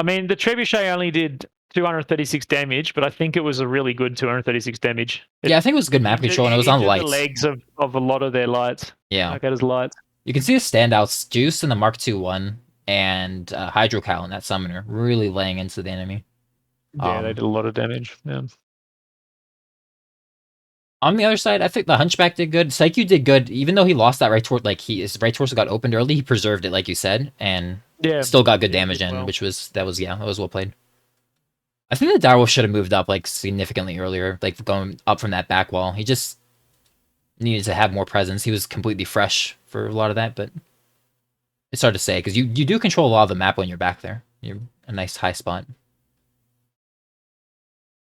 [SPEAKER 1] mean, the Trebuchet only did 236 damage, but I think it was a really good 236 damage.
[SPEAKER 2] Yeah, I think it was good map control, and it was on lights.
[SPEAKER 1] The legs of a lot of their lights.
[SPEAKER 2] Yeah.
[SPEAKER 1] Like his lights.
[SPEAKER 2] You can see the standouts: Juice in the MOR2 and Hydrocal in that Summoner, really laying into the enemy.
[SPEAKER 1] Yeah, they did a lot of damage. Yeah.
[SPEAKER 2] On the other side, I think the Hunchback did good. Psyche did good, even though he lost that right torso. Like his right torso got opened early, he preserved it, like you said, and still got good damage in, well. which was that was well played. I think the Direwolf should have moved up like significantly earlier, like going up from that back wall. He just needed to have more presence. He was completely fresh for a lot of that, but it's hard to say because you do control a lot of the map when you're back there. You're a nice high spot.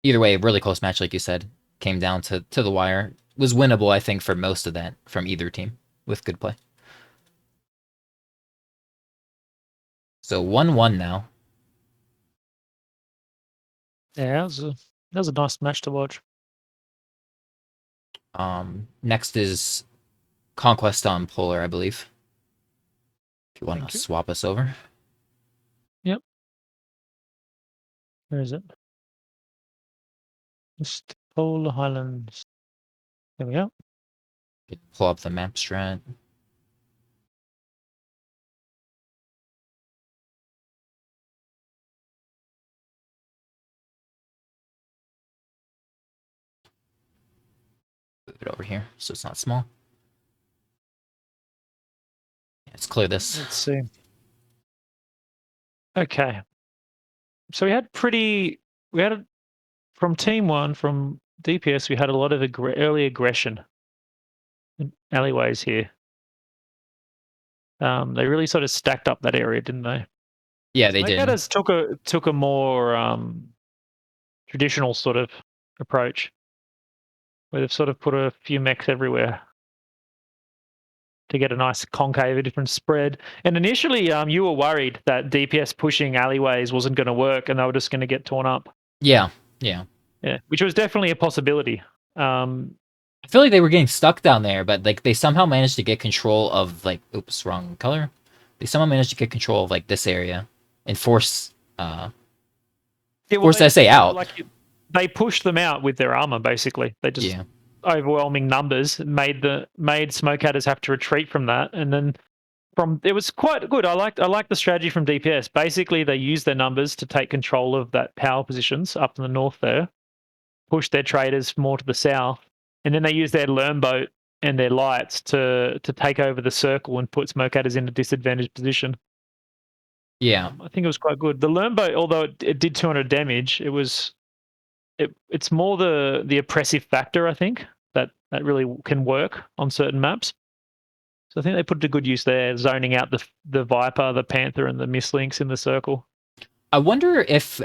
[SPEAKER 2] Either way, really close match, like you said. Came down to the wire. Was winnable, I think, for most of that from either team with good play. So 1-1 now.
[SPEAKER 1] Yeah, that was a nice match to watch.
[SPEAKER 2] Next is Conquest on Polar, I believe. If you want to swap us over.
[SPEAKER 1] Yep. Where is it? Just Polar Highlands. There we go.
[SPEAKER 2] Pull up the map strat. Move it over here so it's not small. Yeah, let's clear this.
[SPEAKER 1] Let's see. Okay. So from team one, from DPS, we had a lot of early aggression in alleyways here. They really sort of stacked up that area, didn't they?
[SPEAKER 2] Yeah, they did.
[SPEAKER 1] Smokeouters took a more traditional sort of approach, where they've sort of put a few mechs everywhere to get a nice concave, a different spread. And initially, you were worried that DPS pushing alleyways wasn't going to work, and they were just going to get torn up.
[SPEAKER 2] Yeah, yeah.
[SPEAKER 1] Yeah, which was definitely a possibility.
[SPEAKER 2] I feel like they were getting stuck down there, but like they somehow managed to get control of like oops, wrong color. They somehow managed to get control of like this area and force
[SPEAKER 1] Yeah, well,
[SPEAKER 2] force SA out.
[SPEAKER 1] They pushed them out with their armor. Basically, they just
[SPEAKER 2] Yeah.
[SPEAKER 1] overwhelming numbers made Smokeouters have to retreat from that, and then it was quite good. I liked the strategy from DPS. Basically, they used their numbers to take control of that power positions up in the north there, push their traders more to the south, and then they used their learn boat and their lights to take over the circle and put Smokeouters in a disadvantaged position.
[SPEAKER 2] Yeah.
[SPEAKER 1] I think it was quite good. The learn boat, although it did 200 damage, it's more the oppressive factor, I think, that really can work on certain maps. So I think they put it to good use there, zoning out the Viper, the Panther, and the Mistlinks in the circle.
[SPEAKER 2] I wonder if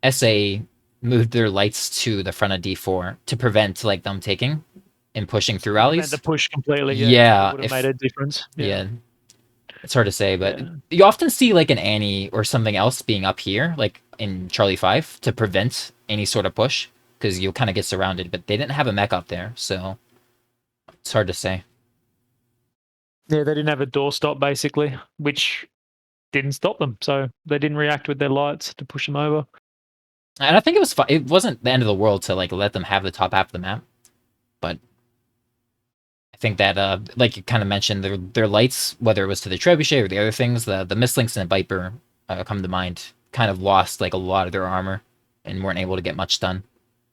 [SPEAKER 2] SA moved their lights to the front of D4 to prevent like them taking and pushing through alleys.
[SPEAKER 1] The push completely,
[SPEAKER 2] Yeah,
[SPEAKER 1] it would have made a difference.
[SPEAKER 2] Yeah. It's hard to say, but
[SPEAKER 1] Yeah.
[SPEAKER 2] you often see like an Annie or something else being up here, like in Charlie 5, to prevent any sort of push, because you'll kind of get surrounded, but they didn't have a mech up there, so it's hard to say.
[SPEAKER 1] Yeah, they didn't have a doorstop basically, which didn't stop them. So they didn't react with their lights to push them over.
[SPEAKER 2] And I think it was it wasn't the end of the world to like let them have the top half of the map, but I think that like you kind of mentioned, their lights, whether it was to the trebuchet or the other things, the Mistlinks and the Viper come to mind, kind of lost like a lot of their armor and weren't able to get much done.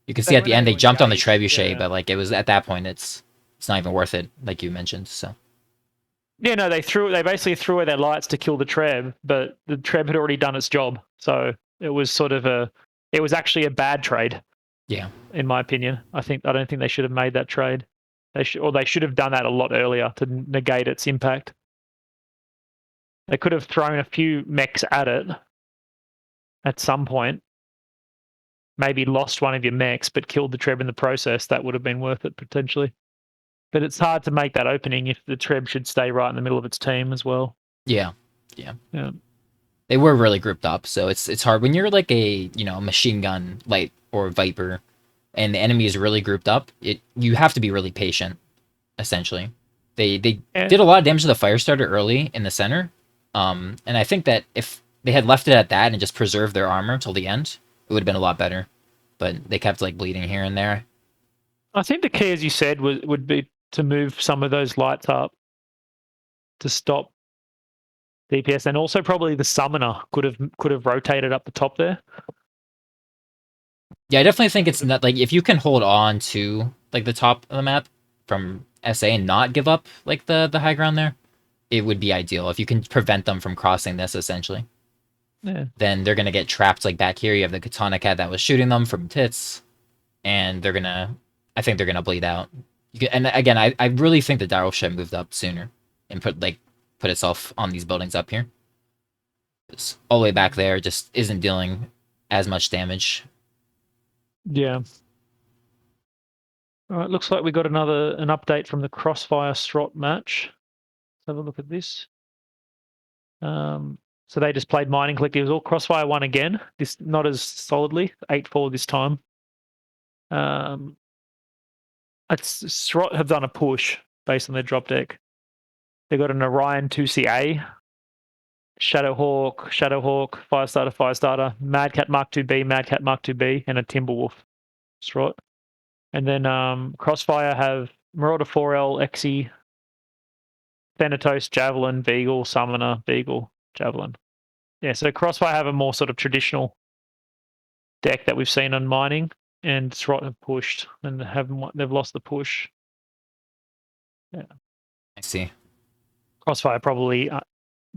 [SPEAKER 2] You can see at the end they jumped on the trebuchet, but like it was at that point it's not even worth it, like you mentioned. So
[SPEAKER 1] yeah, no, they basically threw away their lights to kill the Treb, but the Treb had already done its job. So it was it was actually a bad trade.
[SPEAKER 2] Yeah,
[SPEAKER 1] in my opinion, I don't think they should have made that trade. They should have done that a lot earlier to negate its impact. They could have thrown a few mechs at it at some point, maybe lost one of your mechs, but killed the Treb in the process. That would have been worth it potentially. But it's hard to make that opening if the Treb should stay right in the middle of its team as well.
[SPEAKER 2] yeah.
[SPEAKER 1] Yeah.
[SPEAKER 2] They were really grouped up, so it's hard when you're like a machine gun light or Viper, and the enemy is really grouped up. You have to be really patient. Essentially, they did a lot of damage to the fire starter early in the center, and I think that if they had left it at that and just preserved their armor till the end, it would have been a lot better. But they kept like bleeding here and there.
[SPEAKER 1] I think the key, as you said, would be to move some of those lights up to stop DPS, and also probably the summoner could have rotated up the top there.
[SPEAKER 2] Yeah, I definitely think it's not like if you can hold on to like the top of the map from SA and not give up like the high ground there, it would be ideal. If you can prevent them from crossing this, essentially, then they're gonna get trapped like back here. You have the Katana Cat that was shooting them from tits, and I think they're gonna bleed out. And again, I really think the Daryl should have moved up sooner and put itself on these buildings up here. It's all the way back there just isn't dealing as much damage.
[SPEAKER 1] Yeah. All right, looks like we got an update from the Crossfire Strot match. Let's have a look at this. So they just played Mining Collectives. All Crossfire won again. This not as solidly, 8-4 this time. Strot have done a push based on their drop deck. They got an Orion 2CA, Shadowhawk, Firestarter, Madcat Mark 2B, Madcat Mark 2B, and a Timberwolf Strot. And then Crossfire have Marauder 4L, Exy, Thanatos, Javelin, Beagle, Summoner, Beagle, Javelin. Yeah, so Crossfire have a more sort of traditional deck that we've seen on mining, and Srot have pushed and they've lost the push. Yeah,
[SPEAKER 2] I see.
[SPEAKER 1] Crossfire probably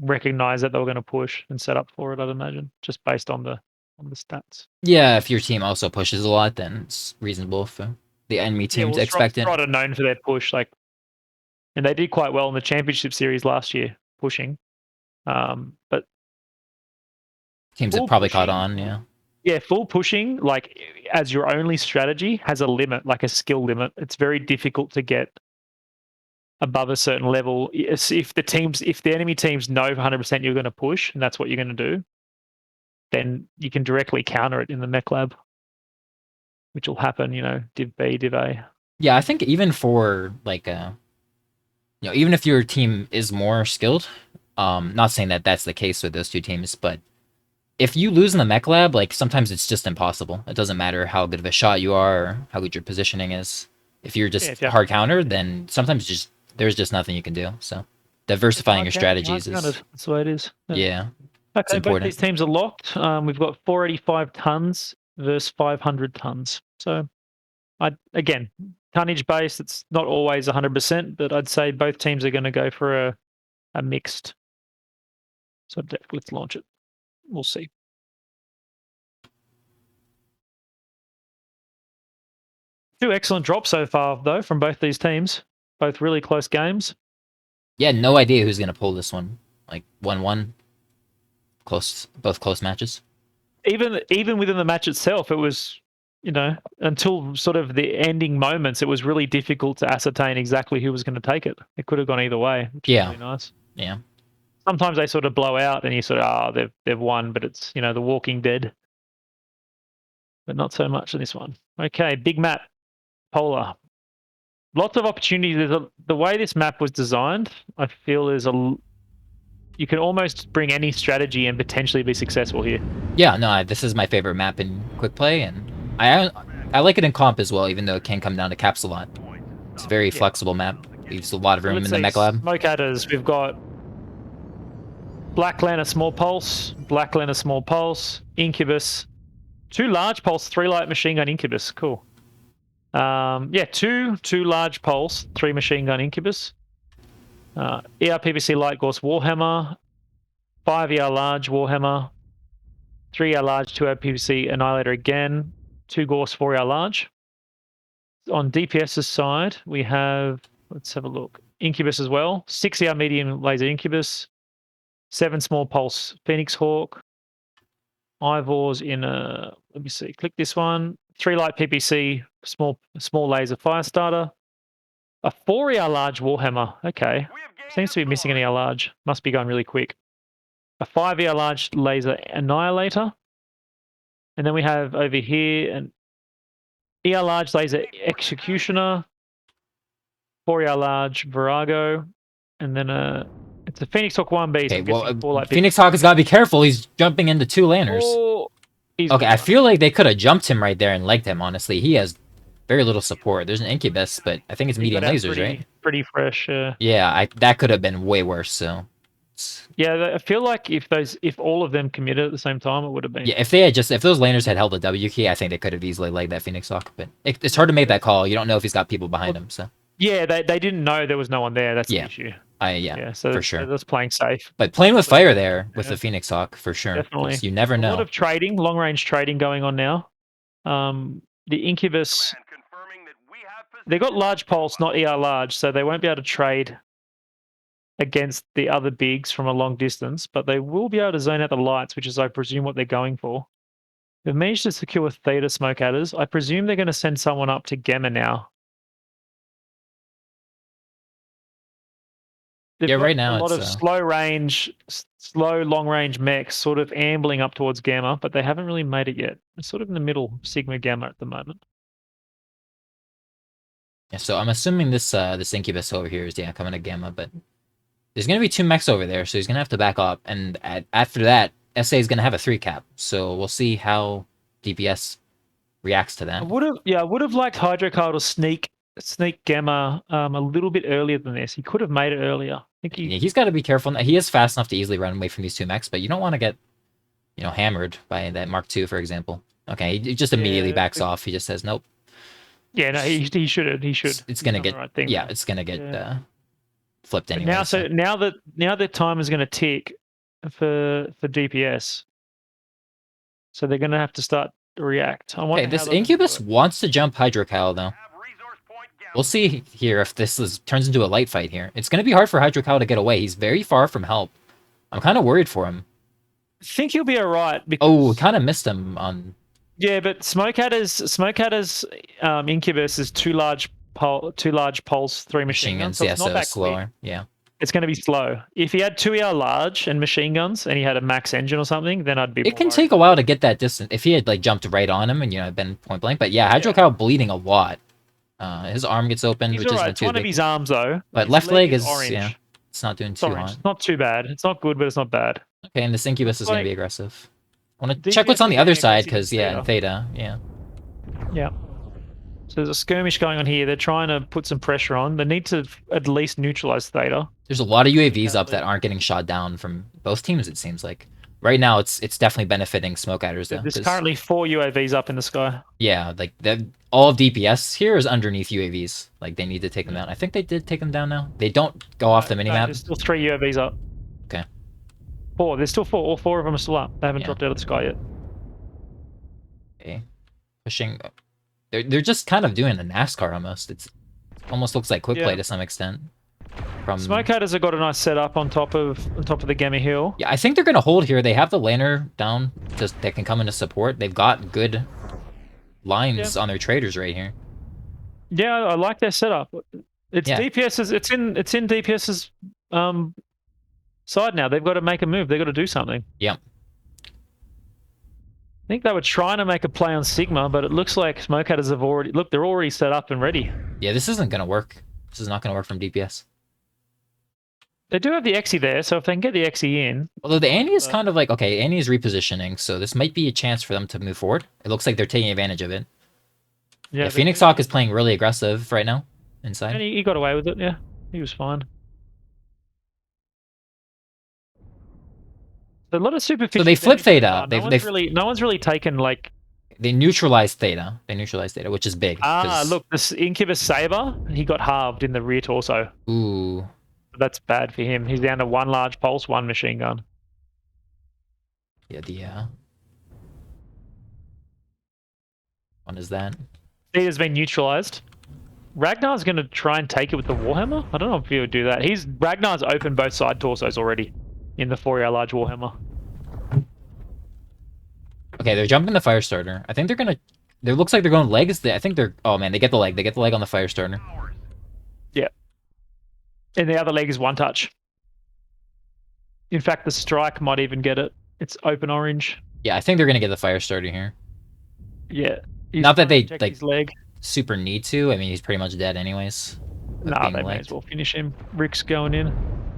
[SPEAKER 1] recognize that they were going to push and set up for it. I'd imagine, just based on the stats.
[SPEAKER 2] Yeah, if your team also pushes a lot, then it's reasonable for the enemy team to expect it.
[SPEAKER 1] Stride are known for their push, like, and they did quite well in the championship series last year, pushing. But
[SPEAKER 2] Teams have
[SPEAKER 1] full
[SPEAKER 2] probably caught
[SPEAKER 1] pushing,
[SPEAKER 2] on, yeah.
[SPEAKER 1] yeah, full pushing, like as your only strategy, has a limit, like a skill limit. It's very difficult to get above a certain level. If the enemy teams know 100% you're going to push, and that's what you're going to do, then you can directly counter it in the mech lab, which will happen, div B, div A.
[SPEAKER 2] Yeah, I think even for like even if your team is more skilled, not saying that that's the case with those two teams, but if you lose in the mech lab, like sometimes it's just impossible. It doesn't matter how good of a shot you are or how good your positioning is. If you're just hard countered, then sometimes there's just nothing you can do. So diversifying your strategies is
[SPEAKER 1] that's the way it is.
[SPEAKER 2] Yeah.
[SPEAKER 1] Okay,
[SPEAKER 2] important.
[SPEAKER 1] both these teams are locked. We've got 485 tons versus 500 tons. So, again, tonnage base, it's not always 100%, but I'd say both teams are going to go for a mixed. So let's launch it. We'll see. Two excellent drops so far, though, from both these teams. Both really close games.
[SPEAKER 2] Yeah, no idea who's going to pull this one. Like 1-1. Both close matches.
[SPEAKER 1] Even within the match itself, it was, until sort of the ending moments, it was really difficult to ascertain exactly who was going to take it. It could have gone either way, which is really nice.
[SPEAKER 2] Yeah.
[SPEAKER 1] Sometimes they sort of blow out and you sort of, they've won, but it's, The Walking Dead. But not so much in this one. Okay, big map, Polar. Lots of opportunities. The way this map was designed, I feel you can almost bring any strategy and potentially be successful here.
[SPEAKER 2] Yeah, no, this is my favorite map in quick play, and I like it in comp as well, even though it can come down to caps a lot. It's a very flexible map. Leaves a lot of room in the mech lab.
[SPEAKER 1] Smoke adders, we've got Black Lantern small pulse, Black Lantern small pulse, Incubus, 2 large pulse, 3 light machine gun Incubus. Cool. Two large pulse, 3 machine gun Incubus. ERPVC light Gauss Warhammer, 5 ER large Warhammer, 3 ER large 2 ERPVC Annihilator again, 2 Gauss 4 ER large. On DPS's side, we have, let's have a look, Incubus as well, 6 ER medium laser Incubus, 7 small pulse Phoenix Hawk, Ivors in a, let me see, click this one, 3 light PPC, small laser Firestarter, a 4 ER large Warhammer, okay, seems to be missing an ER large, must be going really quick, a 5 ER large laser Annihilator, and then we have over here an ER large laser Executioner, 4 ER large Virago, and then it's a Phoenix Hawk 1B.
[SPEAKER 2] Okay,
[SPEAKER 1] so
[SPEAKER 2] well, Phoenix Hawk has got to be careful. He's jumping into 2 lanners. Okay, I feel like they could have jumped him right there and legged him, honestly. He has very little support. There's an Incubus, but I think it's medium lasers, right?
[SPEAKER 1] Pretty fresh,
[SPEAKER 2] yeah. That could have been way worse, so...
[SPEAKER 1] Yeah, I feel like if all of them committed at the same time, it would have been...
[SPEAKER 2] Yeah, if those lanners had held the W key, I think they could have easily legged that Phoenix Hawk, but it's hard to make that call. You don't know if he's got people behind him, so...
[SPEAKER 1] Yeah, they didn't know there was no one there. That's the issue.
[SPEAKER 2] So for sure.
[SPEAKER 1] They're just playing safe.
[SPEAKER 2] But playing with fire there with the Phoenix Hawk, for sure.
[SPEAKER 1] Definitely.
[SPEAKER 2] You never know.
[SPEAKER 1] A lot of trading, long-range trading going on now. The Incubus... They got large pulse, not ER large, so they won't be able to trade against the other bigs from a long distance, but they will be able to zone out the lights, which is, I presume, what they're going for. They've managed to secure Theta smoke adders. I presume they're going to send someone up to Gamma now. They've got
[SPEAKER 2] right now
[SPEAKER 1] a lot of slow long-range mechs sort of ambling up towards Gamma, but they haven't really made it yet. It's sort of in the middle, Sigma Gamma at the moment.
[SPEAKER 2] Yeah, so I'm assuming this Incubus over here is coming to Gamma, but there's going to be 2 mechs over there, so he's going to have to back up, and after that, SA is going to have a 3 cap, so we'll see how DPS reacts to that.
[SPEAKER 1] I would have liked Hydrocar to sneak Gamma a little bit earlier than this. He could have made it earlier. I think
[SPEAKER 2] he's got to be careful. He is fast enough to easily run away from these 2 mechs, but you don't want to get, hammered by that Mark II, for example. Okay, he just immediately backs off. He just says, nope.
[SPEAKER 1] Yeah, no, he should.
[SPEAKER 2] It's going to get, it's going to get flipped
[SPEAKER 1] But
[SPEAKER 2] anyway.
[SPEAKER 1] now, so now the time is going to tick for DPS. So they're going to have to start to react. I wonder
[SPEAKER 2] Okay, this
[SPEAKER 1] how they're gonna do
[SPEAKER 2] Incubus
[SPEAKER 1] it.
[SPEAKER 2] wants to jump Hydro Cow though.
[SPEAKER 3] Have resource point Gamma.
[SPEAKER 2] We'll see here if turns into a light fight here. It's going to be hard for Hydro Cow to get away. He's very far from help. I'm kind of worried for him.
[SPEAKER 1] I think he'll be all right.
[SPEAKER 2] Oh,
[SPEAKER 1] Because,
[SPEAKER 2] kind of missed him on.
[SPEAKER 1] yeah, but Smokehatter's Incubus is two large pulse, 3 machine guns. So
[SPEAKER 2] Yeah,
[SPEAKER 1] it's not
[SPEAKER 2] so
[SPEAKER 1] that
[SPEAKER 2] slower.
[SPEAKER 1] quick.
[SPEAKER 2] Yeah.
[SPEAKER 1] It's going to be slow. If he had 2 large and machine guns and he had a max engine or something, then I'd be.
[SPEAKER 2] It can take a while to get that distance. If he had like jumped right on him and been point blank, but yeah, Hydro Cow bleeding a lot. His arm gets open,
[SPEAKER 1] He's
[SPEAKER 2] which
[SPEAKER 1] alright.
[SPEAKER 2] isn't
[SPEAKER 1] It's
[SPEAKER 2] too
[SPEAKER 1] one of
[SPEAKER 2] big.
[SPEAKER 1] his arms though.
[SPEAKER 2] But
[SPEAKER 1] His
[SPEAKER 2] left leg is
[SPEAKER 1] orange.
[SPEAKER 2] yeah, it's not doing
[SPEAKER 1] It's
[SPEAKER 2] too
[SPEAKER 1] orange.
[SPEAKER 2] hot.
[SPEAKER 1] It's not too bad. It's not good, but it's not bad.
[SPEAKER 2] Okay, and this Incubus is gonna
[SPEAKER 1] Like,
[SPEAKER 2] be aggressive. I want to
[SPEAKER 1] DPS
[SPEAKER 2] check what's on the
[SPEAKER 1] is
[SPEAKER 2] other
[SPEAKER 1] getting
[SPEAKER 2] side
[SPEAKER 1] aggressive
[SPEAKER 2] because
[SPEAKER 1] in
[SPEAKER 2] yeah, in Theta, yeah.
[SPEAKER 1] Yeah. So there's a skirmish going on here. They're trying to put some pressure on. They need to at least neutralize Theta.
[SPEAKER 2] There's a lot of UAVs up
[SPEAKER 1] Exactly.
[SPEAKER 2] that aren't getting shot down from both teams. It seems like right now it's definitely benefiting Smoke Adders though.
[SPEAKER 1] There's
[SPEAKER 2] 'Cause,
[SPEAKER 1] currently 4 UAVs up in the sky.
[SPEAKER 2] yeah, like all of DPS here is underneath UAVs. Like they need to take them down. I think they did take them down now. They don't go off the
[SPEAKER 1] No,
[SPEAKER 2] minimap.
[SPEAKER 1] there's still 3 UAVs up.
[SPEAKER 2] Okay.
[SPEAKER 1] 4. There's still 4. All 4 of them are still up. They haven't
[SPEAKER 2] Yeah.
[SPEAKER 1] dropped out of the sky yet.
[SPEAKER 2] Okay. Pushing. They're just kind of doing a NASCAR almost. It's almost looks like quick play
[SPEAKER 1] Yeah.
[SPEAKER 2] to some extent. From
[SPEAKER 1] Smoke Hatters have got a nice setup on top of the Gamma Hill.
[SPEAKER 2] yeah, I think they're gonna hold here. They have the laner down just that can come into support. They've got good lines on their traders right here.
[SPEAKER 1] Yeah, I like their setup. It's
[SPEAKER 2] Yeah.
[SPEAKER 1] DPS's. It's in DPS's side now. They've got to make a move. They've got to do something.
[SPEAKER 2] Yep.
[SPEAKER 1] I think they were trying to make a play on Sigma, but it looks like Smoke Hatters have already they're already set up and ready.
[SPEAKER 2] Yeah, this isn't gonna work. This is not gonna work from DPS.
[SPEAKER 1] They do have the Exi there, so if they can get the Exi in,
[SPEAKER 2] Although the Annie is kind of like okay, Annie is repositioning, so this might be a chance for them to move forward. It looks like they're taking advantage of it.
[SPEAKER 1] yeah,
[SPEAKER 2] Yeah, Phoenix Hawk is playing really aggressive right now inside.
[SPEAKER 1] and he got away with it. Yeah, he was fine. A lot of superficial.
[SPEAKER 2] So they flip
[SPEAKER 1] damage
[SPEAKER 2] Theta.
[SPEAKER 1] so far. No one's really taken like.
[SPEAKER 2] They neutralized Theta. They neutralized Theta, which is big.
[SPEAKER 1] Look, this Incubus Saber, he got halved in the rear torso.
[SPEAKER 2] Ooh.
[SPEAKER 1] That's bad for him. He's down to 1 large pulse, 1 machine gun.
[SPEAKER 2] Yeah, the one is that.
[SPEAKER 1] Theta's been neutralized. Ragnar's going to try and take it with the Warhammer. I don't know if he would do that. Ragnar's opened both side torsos already in the 4 large Warhammer.
[SPEAKER 2] Okay, they're jumping the fire starter. I think they're gonna. It looks like they're going legs. I think they're. Oh man, they get the leg. They get the leg on the fire starter.
[SPEAKER 1] Yeah. And the other leg is 1 touch. In fact, the strike might even get it. It's open orange.
[SPEAKER 2] Yeah, I think they're gonna get the fire starter here.
[SPEAKER 1] Yeah.
[SPEAKER 2] Not that they
[SPEAKER 1] like
[SPEAKER 2] like
[SPEAKER 1] his leg.
[SPEAKER 2] super need to. I mean, he's pretty much dead anyways.
[SPEAKER 1] Nah, they may as well finish him. Rick's going in.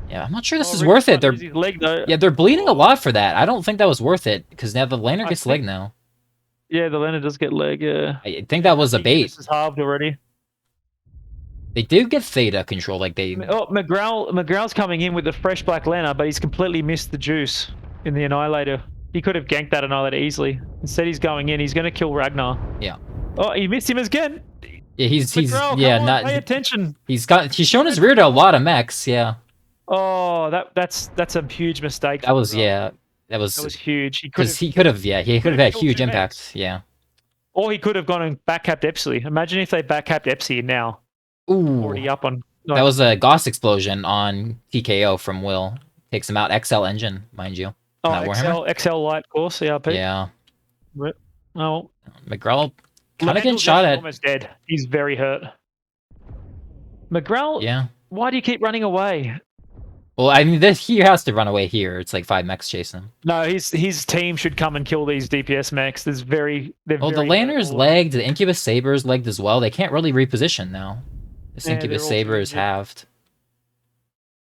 [SPEAKER 2] Yeah, I'm not sure this is
[SPEAKER 1] Rick's
[SPEAKER 2] worth it.
[SPEAKER 1] trying to
[SPEAKER 2] They're
[SPEAKER 1] use his leg, though.
[SPEAKER 2] yeah, they're bleeding a lot for that. I don't think that was worth it because now the laner
[SPEAKER 1] I
[SPEAKER 2] gets
[SPEAKER 1] think-
[SPEAKER 2] leg now.
[SPEAKER 1] Yeah, the Leonard does get leg, yeah.
[SPEAKER 2] I think that was a bait.
[SPEAKER 1] This is halved already.
[SPEAKER 2] They did get Theta control, like they.
[SPEAKER 1] Oh, McGraw's coming in with the fresh black Lena, but he's completely missed the juice in the Annihilator. He could have ganked that Annihilator easily. Instead, he's going in. He's going to kill Ragnar.
[SPEAKER 2] Yeah.
[SPEAKER 1] Oh, he missed him again.
[SPEAKER 2] Yeah, he's
[SPEAKER 1] McGraw,
[SPEAKER 2] yeah
[SPEAKER 1] come on,
[SPEAKER 2] not.
[SPEAKER 1] pay attention.
[SPEAKER 2] He's shown his rear to a lot of mechs. Yeah.
[SPEAKER 1] Oh, that's a huge mistake.
[SPEAKER 2] That was
[SPEAKER 1] McGraw.
[SPEAKER 2] yeah. That was
[SPEAKER 1] That was huge. He
[SPEAKER 2] because
[SPEAKER 1] could have,
[SPEAKER 2] he could have had
[SPEAKER 1] killed
[SPEAKER 2] huge
[SPEAKER 1] 2
[SPEAKER 2] impact.
[SPEAKER 1] mechs.
[SPEAKER 2] Yeah.
[SPEAKER 1] or he could have gone and backcapped Epsilon. Imagine if they backcapped Epsilon now.
[SPEAKER 2] Ooh.
[SPEAKER 1] Already up on.
[SPEAKER 2] That was a Gauss explosion on TKO from Will. Takes him out. XL engine, mind you. Not Warhammer.
[SPEAKER 1] XL light course ERP.
[SPEAKER 2] Yeah.
[SPEAKER 1] Oh,
[SPEAKER 2] McGraw kind of getting
[SPEAKER 1] Randall's
[SPEAKER 2] shot
[SPEAKER 1] actually
[SPEAKER 2] at.
[SPEAKER 1] almost dead. He's very hurt. McGraw,
[SPEAKER 2] Yeah.
[SPEAKER 1] why do you keep running away?
[SPEAKER 2] Well, I mean, he has to run away here. It's like 5 mechs chasing him.
[SPEAKER 1] No, his team should come and kill these DPS mechs. They're
[SPEAKER 2] Well, the
[SPEAKER 1] very
[SPEAKER 2] Laner's
[SPEAKER 1] hurtful.
[SPEAKER 2] legged. The Incubus Saber's legged as well. They can't really reposition now. This
[SPEAKER 1] Yeah,
[SPEAKER 2] Incubus
[SPEAKER 1] they're all
[SPEAKER 2] Saber
[SPEAKER 1] too
[SPEAKER 2] is
[SPEAKER 1] injured.
[SPEAKER 2] halved.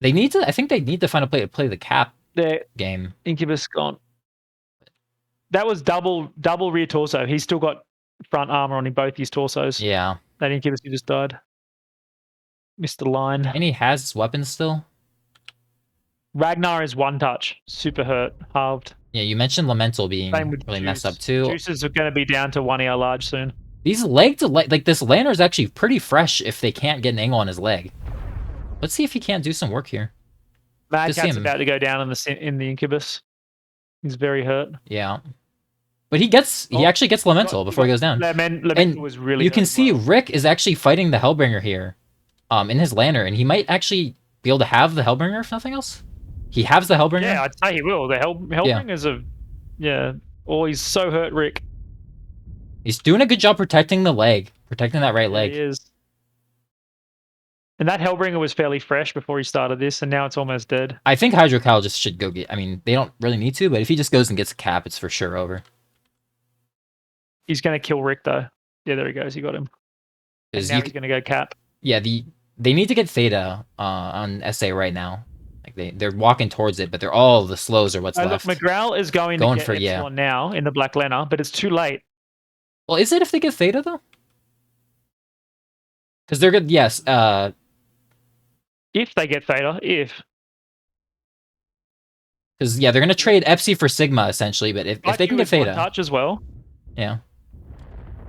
[SPEAKER 2] They need to. I think they need to find a play to play the cap
[SPEAKER 1] Their
[SPEAKER 2] game.
[SPEAKER 1] Incubus gone. That was double rear torso. He's still got front armor on both his torsos.
[SPEAKER 2] Yeah.
[SPEAKER 1] That Incubus who just died. Missed the line.
[SPEAKER 2] And he has his weapons still.
[SPEAKER 1] Ragnar is 1 touch. Super hurt. Halved.
[SPEAKER 2] Yeah, you mentioned Lamental being
[SPEAKER 1] Same with
[SPEAKER 2] really messed
[SPEAKER 1] Juice.
[SPEAKER 2] up too.
[SPEAKER 1] Juices are going to be down to 1 large soon.
[SPEAKER 2] These leg to leg, like this Lanner is actually pretty fresh if they can't get an angle on his leg. Let's see if he can't do some work here.
[SPEAKER 1] Mad
[SPEAKER 2] Just see
[SPEAKER 1] Cat's
[SPEAKER 2] him.
[SPEAKER 1] about to go down in the incubus. He's very hurt.
[SPEAKER 2] Yeah. But he actually gets Elemental before he goes down.
[SPEAKER 1] Elemental was really
[SPEAKER 2] you can
[SPEAKER 1] hurt as
[SPEAKER 2] see
[SPEAKER 1] well.
[SPEAKER 2] Rick is actually fighting the Hellbringer here. In his lantern. He might actually be able to have the Hellbringer if nothing else. He has the Hellbringer.
[SPEAKER 1] Yeah, I'd say he will. The Hellbringer's he's so hurt, Rick.
[SPEAKER 2] He's doing a good job protecting the leg. Protecting that right leg.
[SPEAKER 1] He is. And that Hellbringer was fairly fresh before he started this, and now it's almost dead.
[SPEAKER 2] I think Hydrocal just should go get... I mean, they don't really need to, but if he just goes and gets a cap, it's for sure over.
[SPEAKER 1] He's going to kill Rick, though. Yeah, there he goes. He got him. And now he's going to go cap.
[SPEAKER 2] Yeah, they need to get Theta on SA right now. Like they're walking towards it, but they're all the slows are what's left.
[SPEAKER 1] Look, McGrail is going to get Epsilon now in the Black Lena, but it's too late.
[SPEAKER 2] Well, is it if they get Theta, though? Because they're good, yes.
[SPEAKER 1] If they get Theta, if.
[SPEAKER 2] Because, yeah, they're going to trade Epsi for Sigma, essentially, but if they can get Theta...
[SPEAKER 1] touch as well.
[SPEAKER 2] Yeah.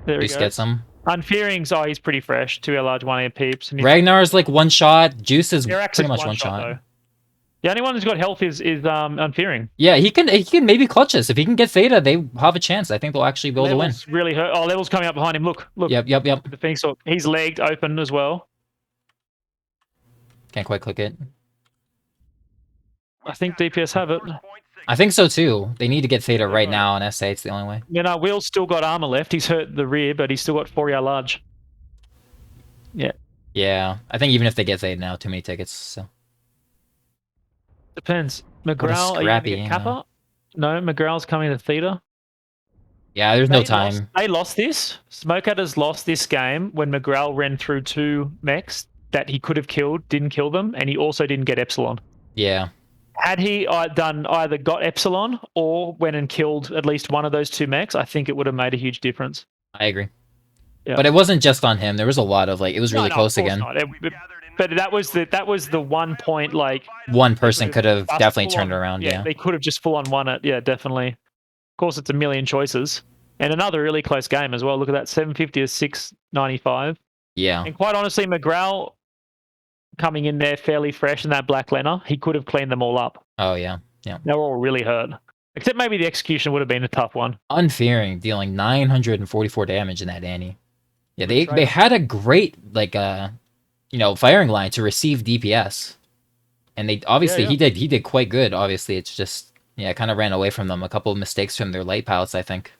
[SPEAKER 1] There he
[SPEAKER 2] goes. Get some.
[SPEAKER 1] Unfearing's, he's pretty fresh. 2 large, 1 air peeps.
[SPEAKER 2] Ragnar's like one shot. Juice is pretty much one shot.
[SPEAKER 1] Though. The only one who's got health is Unfearing.
[SPEAKER 2] Yeah, he can maybe clutch this. If he can get Theta, they have a chance. I think they'll actually be able to win.
[SPEAKER 1] Really hurt. Oh, Level's coming up behind him. Look.
[SPEAKER 2] Yep.
[SPEAKER 1] The Phoenix Hawk. He's legged open as well.
[SPEAKER 2] Can't quite click it.
[SPEAKER 1] I think DPS have it.
[SPEAKER 2] I think so too. They need to get Theta right now on SA. It's the only way.
[SPEAKER 1] You know, Will's still got armor left. He's hurt the rear, but he's still got 4 large. Yeah.
[SPEAKER 2] Yeah. I think even if they get Theta now, too many tickets. So.
[SPEAKER 1] Depends. McGrail, are you going to get Kappa? No, McGrail's coming to Theta.
[SPEAKER 2] Yeah, there's no time.
[SPEAKER 1] They lost this. Smokeatters lost this game when McGrail ran through 2 mechs that he could have killed, didn't kill them, and he also didn't get Epsilon.
[SPEAKER 2] Yeah.
[SPEAKER 1] Had he either got Epsilon or went and killed at least one of those 2 mechs, I think it would have made a huge difference.
[SPEAKER 2] I agree.
[SPEAKER 1] Yeah.
[SPEAKER 2] But it wasn't just on him. There was a lot of it was really close again.
[SPEAKER 1] Not. But that was the one point
[SPEAKER 2] one person could have definitely turned around. Yeah,
[SPEAKER 1] they could have just full on won it. Yeah, definitely. Of course, it's a million choices and another really close game as well. Look at that, 750 to 695.
[SPEAKER 2] Yeah,
[SPEAKER 1] and quite honestly, McGrail coming in there fairly fresh in that Black Lena, he could have cleaned them all up.
[SPEAKER 2] Oh yeah.
[SPEAKER 1] They were all really hurt. Except maybe the execution would have been a tough one.
[SPEAKER 2] Unfearing, dealing 944 damage in that Annie. Yeah, they had a great firing line to receive DPS, and they obviously he did quite good. Obviously, it's just kind of ran away from them. A couple of mistakes from their light pilots, I think.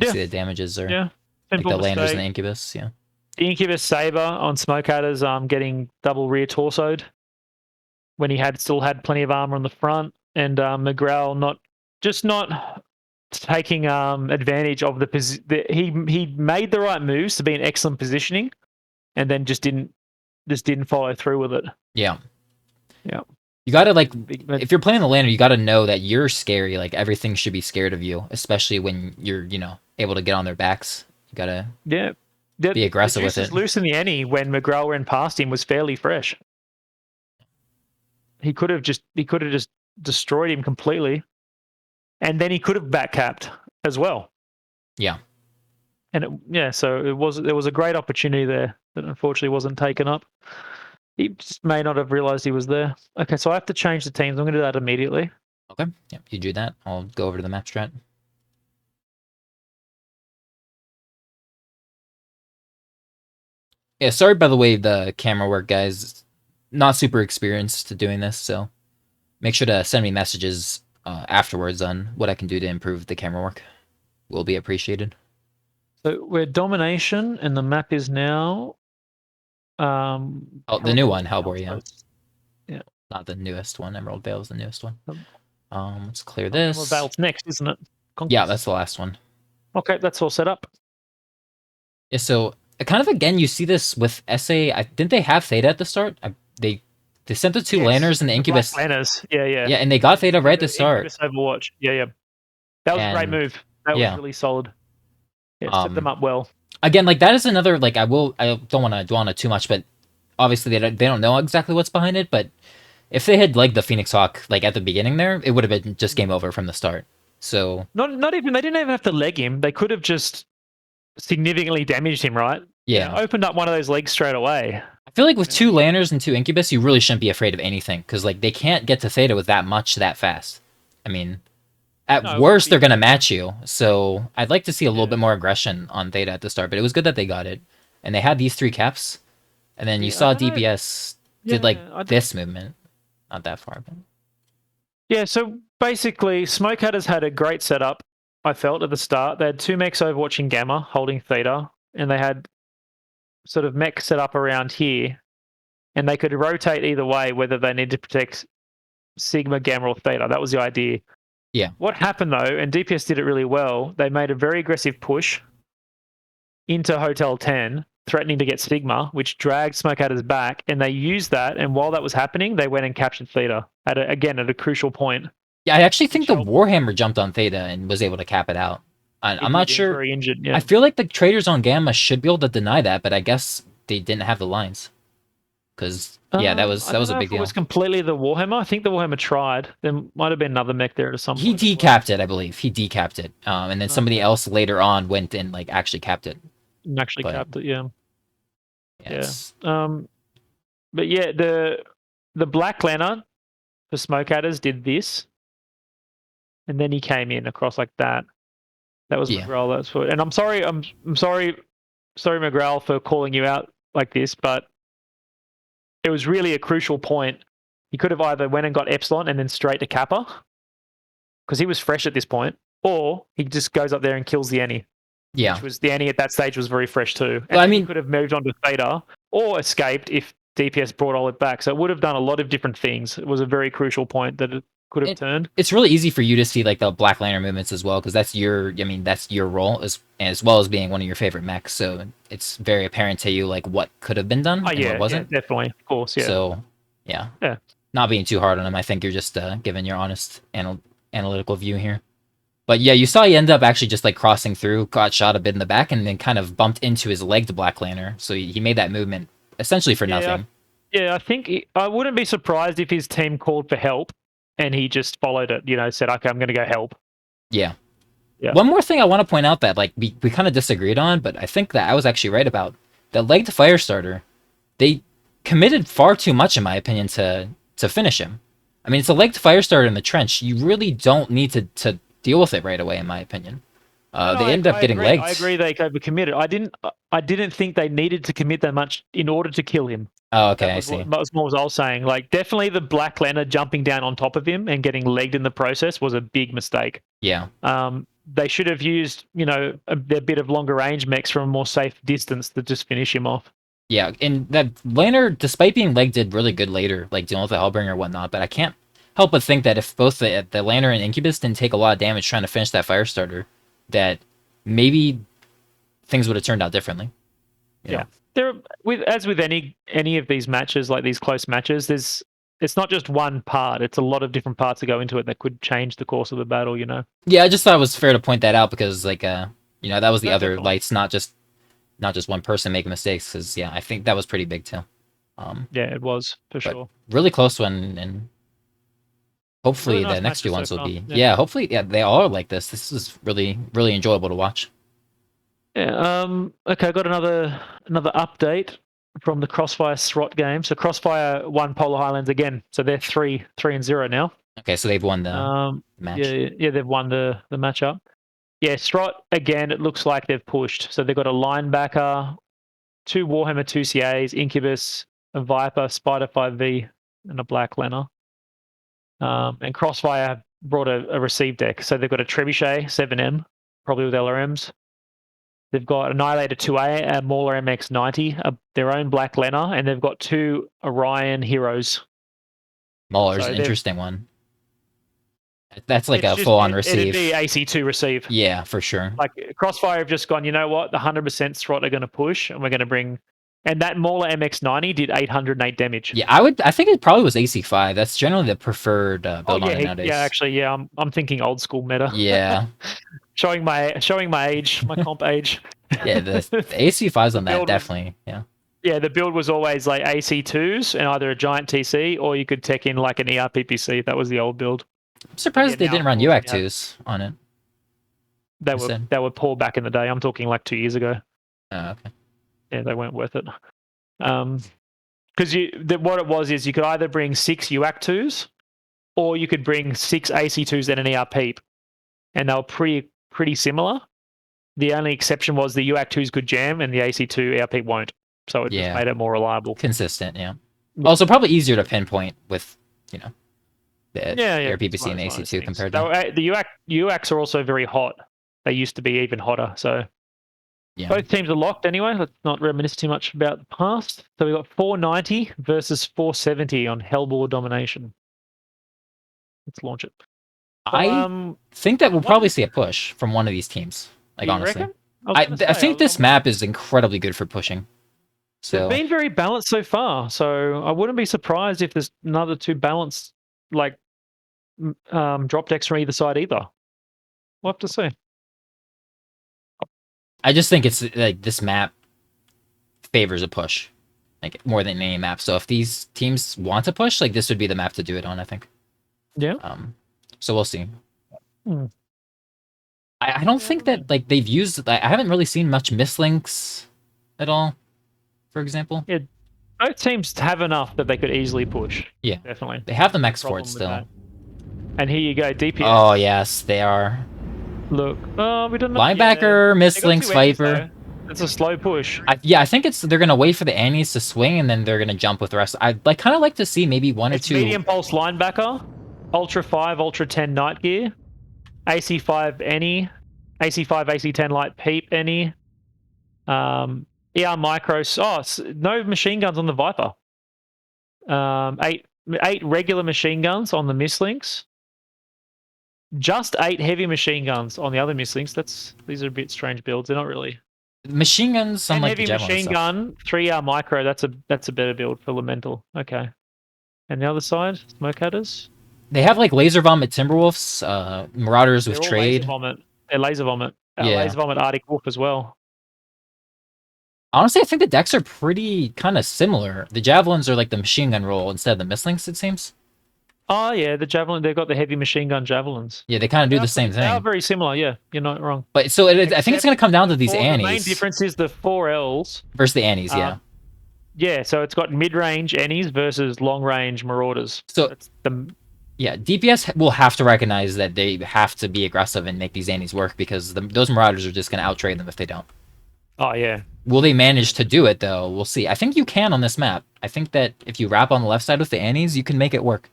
[SPEAKER 2] See the damages are like the landers and the incubus. Yeah,
[SPEAKER 1] the incubus saber on Smokeatters getting double rear torsoed when he still had plenty of armor on the front, and McGrail not taking advantage of he made the right moves to be in excellent positioning, and then just didn't follow through with it.
[SPEAKER 2] Yeah. You gotta if you're playing the lander, you gotta know that you're scary. Like everything should be scared of you, especially when you're able to get on their backs. You gotta be aggressive with it.
[SPEAKER 1] Loose in the Annie when McGrail ran past him was fairly fresh. He could have just destroyed him completely. And then he could have backcapped as well.
[SPEAKER 2] Yeah.
[SPEAKER 1] And so there was a great opportunity there that unfortunately wasn't taken up. He just may not have realized he was there. Okay, so I have to change the teams. I'm going to do that immediately.
[SPEAKER 2] Okay. Yeah, you do that. I'll go over to the map strat. Yeah, sorry by the way the camera work, guys. Not super experienced doing this, so make sure to send me messages afterwards on what I can do to improve the camera work. Will be appreciated.
[SPEAKER 1] So we're domination, and the map is now
[SPEAKER 2] the new one, Hellbor,
[SPEAKER 1] yeah.
[SPEAKER 2] Not the newest one. Emerald Vale is the newest one. Let's clear this.
[SPEAKER 1] Emerald Vale's next, isn't it?
[SPEAKER 2] Conquest. Yeah, that's the last one.
[SPEAKER 1] Okay, that's all set up.
[SPEAKER 2] Yeah, so kind of again, you see this with SA. Didn't they have Theta at the start? They sent the 2 lanners and the incubus.
[SPEAKER 1] Lanners, yeah.
[SPEAKER 2] Yeah, and they got Theta right at the start.
[SPEAKER 1] Incubus Overwatch, yeah. That was a great move. That was really solid. Yeah, set them up well.
[SPEAKER 2] Again, that is another I don't want to dwell on it too much, but obviously they don't know exactly what's behind it. But if they had legged the Phoenix Hawk at the beginning there, it would have been just game over from the start. So
[SPEAKER 1] not even they didn't even have to leg him. They could have just significantly damaged him, right?
[SPEAKER 2] Yeah.
[SPEAKER 1] Opened up one of those legs straight away.
[SPEAKER 2] I feel like with 2 Lanners and 2 Incubus, you really shouldn't be afraid of anything because like they can't get to Theta with that much that fast. I mean, at
[SPEAKER 1] No, it wouldn't
[SPEAKER 2] worst
[SPEAKER 1] be
[SPEAKER 2] they're gonna
[SPEAKER 1] fair.
[SPEAKER 2] match you. So I'd like to see a little
[SPEAKER 1] Yeah.
[SPEAKER 2] bit more aggression on Theta at the start, but it was good that they got it, and they had these 3 caps, and then you
[SPEAKER 1] Yeah, I
[SPEAKER 2] saw
[SPEAKER 1] don't know.
[SPEAKER 2] DPS did like
[SPEAKER 1] Yeah,
[SPEAKER 2] this movement, not that far, but
[SPEAKER 1] yeah. So basically, Smokehatters had a great setup. I felt at the start they had 2 mechs overwatching Gamma, holding Theta, and they had sort of mech set up around here, and they could rotate either way whether they need to protect Sigma, Gamma, or Theta. That was the idea.
[SPEAKER 2] yeah.
[SPEAKER 1] What happened though, and DPS did it really well, they made a very aggressive push into Hotel 10, threatening to get Sigma, which dragged Smokehatters back, and they used that, and while that was happening, they went and captured Theta, again, at a crucial point.
[SPEAKER 2] Yeah, I actually think
[SPEAKER 1] Which
[SPEAKER 2] the
[SPEAKER 1] helped.
[SPEAKER 2] Warhammer jumped on Theta and was able to cap it out. I'm
[SPEAKER 1] It
[SPEAKER 2] not
[SPEAKER 1] did, it was
[SPEAKER 2] sure.
[SPEAKER 1] very injured,
[SPEAKER 2] I
[SPEAKER 1] yeah.
[SPEAKER 2] feel like the traders on Gamma should be able to deny that, but I guess they didn't have the lines. Because yeah, that
[SPEAKER 1] I
[SPEAKER 2] was
[SPEAKER 1] don't
[SPEAKER 2] a
[SPEAKER 1] know
[SPEAKER 2] big
[SPEAKER 1] if it
[SPEAKER 2] deal.
[SPEAKER 1] was completely the Warhammer. I think the Warhammer tried. There might have been another mech there at some
[SPEAKER 2] He
[SPEAKER 1] point as well.
[SPEAKER 2] decapped it, I believe. He decapped it, and then somebody
[SPEAKER 1] Okay.
[SPEAKER 2] else later on went and like actually capped it.
[SPEAKER 1] And actually
[SPEAKER 2] But
[SPEAKER 1] capped it, yeah.
[SPEAKER 2] yeah,
[SPEAKER 1] Yeah.
[SPEAKER 2] it's-
[SPEAKER 1] But yeah, the Black Lantern for Smokehatters did this, and then he came in across like that. That was
[SPEAKER 2] yeah.
[SPEAKER 1] McGraw. That's what. And I'm sorry. I'm sorry, McGraw, for calling you out like this, but it was really a crucial point. He could have either went and got Epsilon and then straight to Kappa because he was fresh at this point, or he just goes up there and kills the Annie,
[SPEAKER 2] Yeah.
[SPEAKER 1] which was the Annie at that stage was very fresh too. And
[SPEAKER 2] Well, I
[SPEAKER 1] then he
[SPEAKER 2] mean,
[SPEAKER 1] could have moved on to Theta or escaped if DPS brought all it back. So it would have done a lot of different things. It was a very crucial point that it could have turned.
[SPEAKER 2] it's really easy for you to see like the Black Lantern movements as well because that's your. I mean, that's your role as well as being one of your favorite mechs. So it's very apparent to you like what could have been done
[SPEAKER 1] Oh
[SPEAKER 2] and
[SPEAKER 1] yeah,
[SPEAKER 2] what wasn't.
[SPEAKER 1] definitely, of course, yeah.
[SPEAKER 2] So yeah,
[SPEAKER 1] Yeah.
[SPEAKER 2] not being too hard on him. I think you're just giving your honest analytical view here. But yeah, you saw he ended up actually just like crossing through, got shot a bit in the back, and then kind of bumped into his leg to Black Lantern. So he made that movement essentially for nothing.
[SPEAKER 1] Yeah, I think I wouldn't be surprised if his team called for help and he just followed it. Said, "Okay, I'm going to go help."
[SPEAKER 2] Yeah.
[SPEAKER 1] Yeah.
[SPEAKER 2] One more thing I want to point out that like we kind of disagreed on, but I think that I was actually right about that leg to Firestarter. They committed far too much, in my opinion, to finish him. I mean, it's a leg to Firestarter in the trench. You really don't need to deal with it right away, in my opinion.
[SPEAKER 1] No,
[SPEAKER 2] They ended up getting
[SPEAKER 1] agree.
[SPEAKER 2] legged.
[SPEAKER 1] I agree they overcommitted. I didn't think they needed to commit that much in order to kill him.
[SPEAKER 2] Oh, okay,
[SPEAKER 1] That
[SPEAKER 2] I
[SPEAKER 1] was
[SPEAKER 2] see.
[SPEAKER 1] what I was saying. Like, definitely the Black Lantern jumping down on top of him and getting legged in the process was a big mistake.
[SPEAKER 2] Yeah.
[SPEAKER 1] They should have used, a bit of longer range mechs from a more safe distance to just finish him off.
[SPEAKER 2] Yeah, and that Lantern, despite being legged, did really good later, like dealing with the Hellbringer and whatnot. But I can't help but think that if both the Lantern and Incubus didn't take a lot of damage trying to finish that Firestarter, that maybe things would have turned out differently. You know?
[SPEAKER 1] There, as with any of these matches, like these close matches, it's not just one part. It's a lot of different parts that go into it that could change the course of the battle.
[SPEAKER 2] Yeah, I just thought it was fair to point that out because, like, that was the
[SPEAKER 1] No,
[SPEAKER 2] other
[SPEAKER 1] definitely.
[SPEAKER 2] lights, not just one person making mistakes. Because yeah, I think that was pretty big too.
[SPEAKER 1] Yeah, it was for
[SPEAKER 2] But
[SPEAKER 1] sure.
[SPEAKER 2] really close one, and hopefully
[SPEAKER 1] Really nice
[SPEAKER 2] the next two
[SPEAKER 1] matches
[SPEAKER 2] ones
[SPEAKER 1] so
[SPEAKER 2] will
[SPEAKER 1] far,
[SPEAKER 2] be.
[SPEAKER 1] yeah.
[SPEAKER 2] Yeah, hopefully, yeah, they all are like this. This is really really enjoyable to watch.
[SPEAKER 1] Yeah. Okay, I got another update from the Crossfire SROT game. So Crossfire won Polar Highlands again. So they're 3-0 now.
[SPEAKER 2] Okay, so they've won the match.
[SPEAKER 1] Yeah, they've won the matchup. Yeah, SROT again. It looks like they've pushed. So they've got a linebacker, 2 Warhammer 2 CAs, Incubus, a Viper, Spider 5V, and a Black Lantern. And Crossfire brought a receive deck. So they've got a Trebuchet 7M, probably with LRMs. They've got Annihilator 2A, a Mauler MX90, their own Black Lantern, and they've got 2 Orion Heroes.
[SPEAKER 2] Mauler's
[SPEAKER 1] So
[SPEAKER 2] an interesting one. That's like a
[SPEAKER 1] It's
[SPEAKER 2] full-on
[SPEAKER 1] it'd
[SPEAKER 2] receive.
[SPEAKER 1] be AC2 receive.
[SPEAKER 2] Yeah, for sure.
[SPEAKER 1] Like Crossfire have just gone, you know what? The 100% SROT are going to push, and we're going to bring. And that Mauler MX90 did 808 damage.
[SPEAKER 2] Yeah, I think it probably was AC5. That's generally the preferred build on it nowadays.
[SPEAKER 1] Yeah, actually, yeah. I'm thinking old school meta.
[SPEAKER 2] Yeah.
[SPEAKER 1] showing my age, my comp age.
[SPEAKER 2] Yeah, the AC5s on that
[SPEAKER 1] build
[SPEAKER 2] definitely. Yeah.
[SPEAKER 1] Yeah, the build was always like AC2s and either a giant TC or you could tech in like an ERPPC. That was the old build.
[SPEAKER 2] I'm surprised they
[SPEAKER 1] now,
[SPEAKER 2] didn't run
[SPEAKER 1] of course,
[SPEAKER 2] UAC2s on it.
[SPEAKER 1] They were poor back in the day. I'm talking like 2 years ago.
[SPEAKER 2] Oh, okay.
[SPEAKER 1] Yeah, they weren't worth it. because what it was is you could either bring 6 UAC2s or you could bring 6 AC2s and an ER peep, and they were pretty similar. The only exception was the UAC2s could jam and the AC2 ER peep won't, so it just made it more reliable.
[SPEAKER 2] Consistent, yeah. Also, probably easier to pinpoint with, the
[SPEAKER 1] Yeah,
[SPEAKER 2] PPC and AC2 compared to...
[SPEAKER 1] The UACs are also very hot. They used to be even hotter, so...
[SPEAKER 2] Yeah.
[SPEAKER 1] Both teams are locked anyway. Let's not reminisce too much about the past. So we've got 490 versus 470 on Hellbore Domination. Let's launch it.
[SPEAKER 2] I think that we'll probably see a push from one of these teams. Like, honestly. I think this map is incredibly good for pushing. So
[SPEAKER 1] they've been very balanced so far, so I wouldn't be surprised if there's another 2 balanced, like, drop decks from either side either. We'll have to see.
[SPEAKER 2] I just think it's like this map favors a push, like more than any map. So if these teams want to push, like this would be the map to do it on, I think.
[SPEAKER 1] Yeah.
[SPEAKER 2] So we'll see. I don't think that like they've used. I haven't really seen much mislinks at all. For example.
[SPEAKER 1] Yeah. Both teams have enough that they could easily push.
[SPEAKER 2] Yeah,
[SPEAKER 1] definitely.
[SPEAKER 2] They have the mechs for it still.
[SPEAKER 1] And here you go, DPS.
[SPEAKER 2] Oh yes, they are.
[SPEAKER 1] Look, we don't know.
[SPEAKER 2] Linebacker, mislinks, Viper.
[SPEAKER 1] It's a slow push.
[SPEAKER 2] I think they're gonna wait for the Annies to swing and then they're gonna jump with the rest. I kind of like to see maybe one or two.
[SPEAKER 1] Medium pulse linebacker, Ultra 5, Ultra 10 night gear, AC5 Annie, AC5 AC10 light peep Annie, ER micros. Oh, no machine guns on the Viper. 8 regular machine guns on the mislinks. Just 8 heavy machine guns on the other mislinks. These are a bit strange builds. They're not really
[SPEAKER 2] machine guns. Some like
[SPEAKER 1] heavy machine gun, 3R micro. That's a better build for Elemental. Okay, and the other side, smoke headers.
[SPEAKER 2] They have like laser vomit Timberwolves, Marauders with trade.
[SPEAKER 1] Laser vomit. They're laser vomit. Laser vomit Arctic Wolf as well.
[SPEAKER 2] Honestly, I think the decks are pretty kind of similar. The javelins are like the machine gun roll instead of the mislinks. It seems.
[SPEAKER 1] Oh yeah, the javelin. They've got the heavy machine gun javelins.
[SPEAKER 2] Yeah, they kind of do the same thing.
[SPEAKER 1] They are very similar. Yeah, you're not wrong.
[SPEAKER 2] But so I think it's going to come down to these Annies.
[SPEAKER 1] The main difference is the 4Ls
[SPEAKER 2] versus the Annies. Yeah.
[SPEAKER 1] Yeah, so it's got mid-range Annies versus long-range Marauders.
[SPEAKER 2] So
[SPEAKER 1] that's the
[SPEAKER 2] yeah, DPS will have to recognize that they have to be aggressive and make these Annies work because those Marauders are just going to outtrade them if they don't.
[SPEAKER 1] Oh yeah.
[SPEAKER 2] Will they manage to do it though? We'll see. I think you can on this map. I think that if you wrap on the left side with the Annies, you can make it work.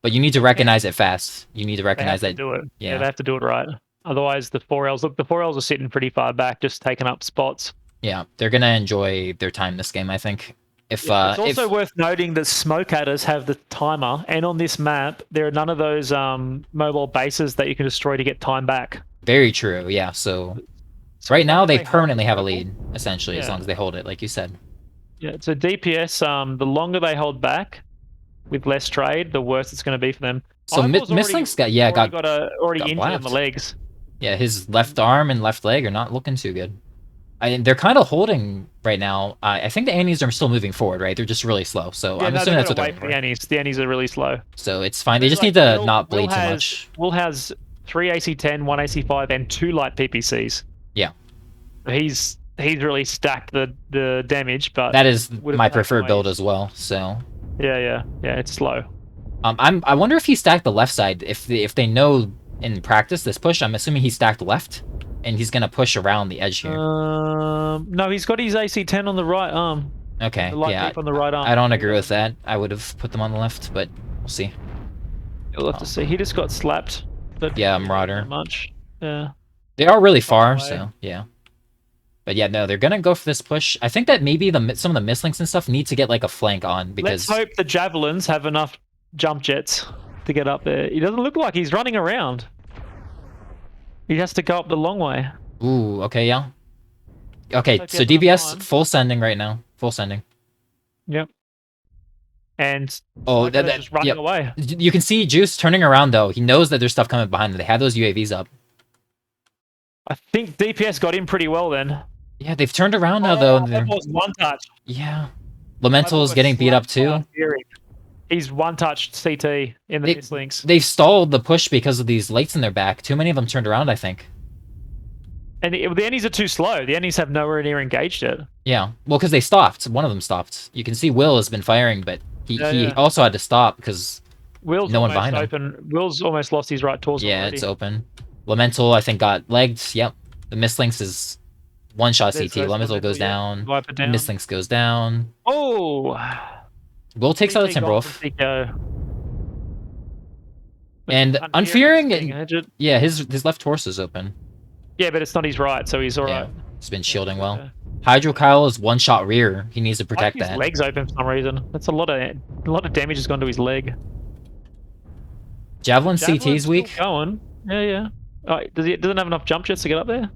[SPEAKER 2] But you need to recognize it fast. You need to recognize that.
[SPEAKER 1] Do it. Yeah, they have to do it right. Otherwise, the 4Ls. Look, the 4Ls are sitting pretty far back, just taking up spots.
[SPEAKER 2] Yeah, they're gonna enjoy their time this game, I think.
[SPEAKER 1] It's also worth noting that Smoke Adders have the timer, and on this map, there are none of those mobile bases that you can destroy to get time back.
[SPEAKER 2] Very true. Yeah. So right now they permanently have a lead, essentially, as long as they hold it, like you said.
[SPEAKER 1] Yeah. So DPS, the longer they hold back, with less trade, the worse it's going to be for them.
[SPEAKER 2] So Mislink's got
[SPEAKER 1] injured
[SPEAKER 2] blapped
[SPEAKER 1] on the legs.
[SPEAKER 2] Yeah, his left arm and left leg are not looking too good. They're kind of holding right now. I think the Annies are still moving forward, right? They're just really slow. So I'm assuming that's what they're doing.
[SPEAKER 1] The Annies are really slow.
[SPEAKER 2] So it's fine. They just need to not bleed too much.
[SPEAKER 1] Will has 3 AC10, 1 AC5, and 2 light PPCs.
[SPEAKER 2] Yeah.
[SPEAKER 1] He's really stacked the damage, but
[SPEAKER 2] that is my preferred build as well. So.
[SPEAKER 1] Yeah, it's slow.
[SPEAKER 2] I wonder if he stacked the left side. If they know in practice this push, I'm assuming he stacked left, and he's gonna push around the edge here.
[SPEAKER 1] No, he's got his AC10 on the right arm.
[SPEAKER 2] Okay, yeah.
[SPEAKER 1] On the right arm.
[SPEAKER 2] I don't agree with that. I would have put them on the left, but we'll see.
[SPEAKER 1] You'll have to see. He just got slapped. But
[SPEAKER 2] yeah, Marauder.
[SPEAKER 1] Much. Yeah.
[SPEAKER 2] They are really far, so yeah. But yeah, no, they're gonna go for this push. I think that maybe some of the mislinks and stuff need to get like a flank on because.
[SPEAKER 1] Let's hope the javelins have enough jump jets to get up there. He doesn't look like he's running around. He has to go up the long way.
[SPEAKER 2] Ooh, okay, yeah. Okay, so DBS full sending right now. Full sending.
[SPEAKER 1] Yep. And
[SPEAKER 2] just
[SPEAKER 1] running away.
[SPEAKER 2] You can see Juice turning around though. He knows that there's stuff coming behind them. They have those UAVs up.
[SPEAKER 1] I think DPS got in pretty well then.
[SPEAKER 2] Yeah, they've turned around now though.
[SPEAKER 1] That was one touch.
[SPEAKER 2] Yeah. Elemental is getting beat up too.
[SPEAKER 1] He's one-touched CT in the mislinks.
[SPEAKER 2] They've stalled the push because of these lights in their back. Too many of them turned around, I think.
[SPEAKER 1] And the Annies are too slow. The Annies have nowhere near engaged yet.
[SPEAKER 2] Yeah, well, because they stopped. One of them stopped. You can see Will has been firing, but he
[SPEAKER 1] Yeah.
[SPEAKER 2] also had to stop because
[SPEAKER 1] Will's
[SPEAKER 2] no one
[SPEAKER 1] almost
[SPEAKER 2] behind him.
[SPEAKER 1] open. Will's almost lost his right torso
[SPEAKER 2] Yeah,
[SPEAKER 1] already.
[SPEAKER 2] it's open. Lamental, I think, got legged. Yep. The Mistlinks is one shot
[SPEAKER 1] There's
[SPEAKER 2] CT. Lamental goes
[SPEAKER 1] yeah.
[SPEAKER 2] down.
[SPEAKER 1] Viper down.
[SPEAKER 2] Mistlinks goes down.
[SPEAKER 1] Oh!
[SPEAKER 2] Will takes out a
[SPEAKER 1] CT gone from
[SPEAKER 2] Timberwolf.
[SPEAKER 1] Tico. But
[SPEAKER 2] And
[SPEAKER 1] Unfearing is
[SPEAKER 2] Unfearing,
[SPEAKER 1] injured.
[SPEAKER 2] yeah, his left torso is open.
[SPEAKER 1] Yeah, but it's not his right, so he's alright.
[SPEAKER 2] Yeah, he's been shielding well. Hydro Kyle is one shot rear. He needs to protect
[SPEAKER 1] His
[SPEAKER 2] that.
[SPEAKER 1] leg's open for some reason. That's a lot of damage has gone to his leg.
[SPEAKER 2] Javelin CT
[SPEAKER 1] Javelin's
[SPEAKER 2] is weak.
[SPEAKER 1] still going. Yeah. Oh, doesn't have enough jump jets to get up there?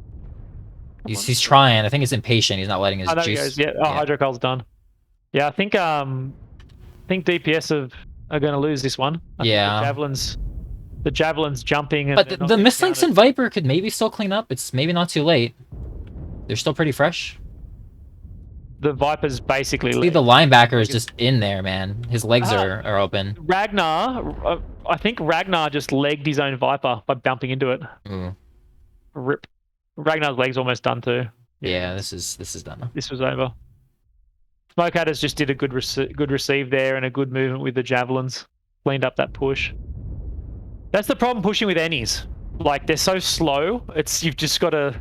[SPEAKER 2] He's trying. I think he's impatient. He's not letting his
[SPEAKER 1] Oh, there he
[SPEAKER 2] juice.
[SPEAKER 1] goes. Yeah. Oh, Hydro Kyle's done. Yeah, I think DPS are going to lose this one. I think the javelin's jumping. And
[SPEAKER 2] But the Mistlinks and Viper could maybe still clean up. It's maybe not too late. They're still pretty fresh.
[SPEAKER 1] The Viper's basically.
[SPEAKER 2] See, the linebacker is just in there, man. His legs are open.
[SPEAKER 1] Ragnar, I think Ragnar just legged his own Viper by bumping into it.
[SPEAKER 2] Ooh.
[SPEAKER 1] Rip. Ragnar's leg's almost done too.
[SPEAKER 2] Yeah, this is done.
[SPEAKER 1] This was over. Smoke Adders just did a good receive there and a good movement with the javelins. Cleaned up that push. That's the problem pushing with Ennies. Like, they're so slow. You've just got to...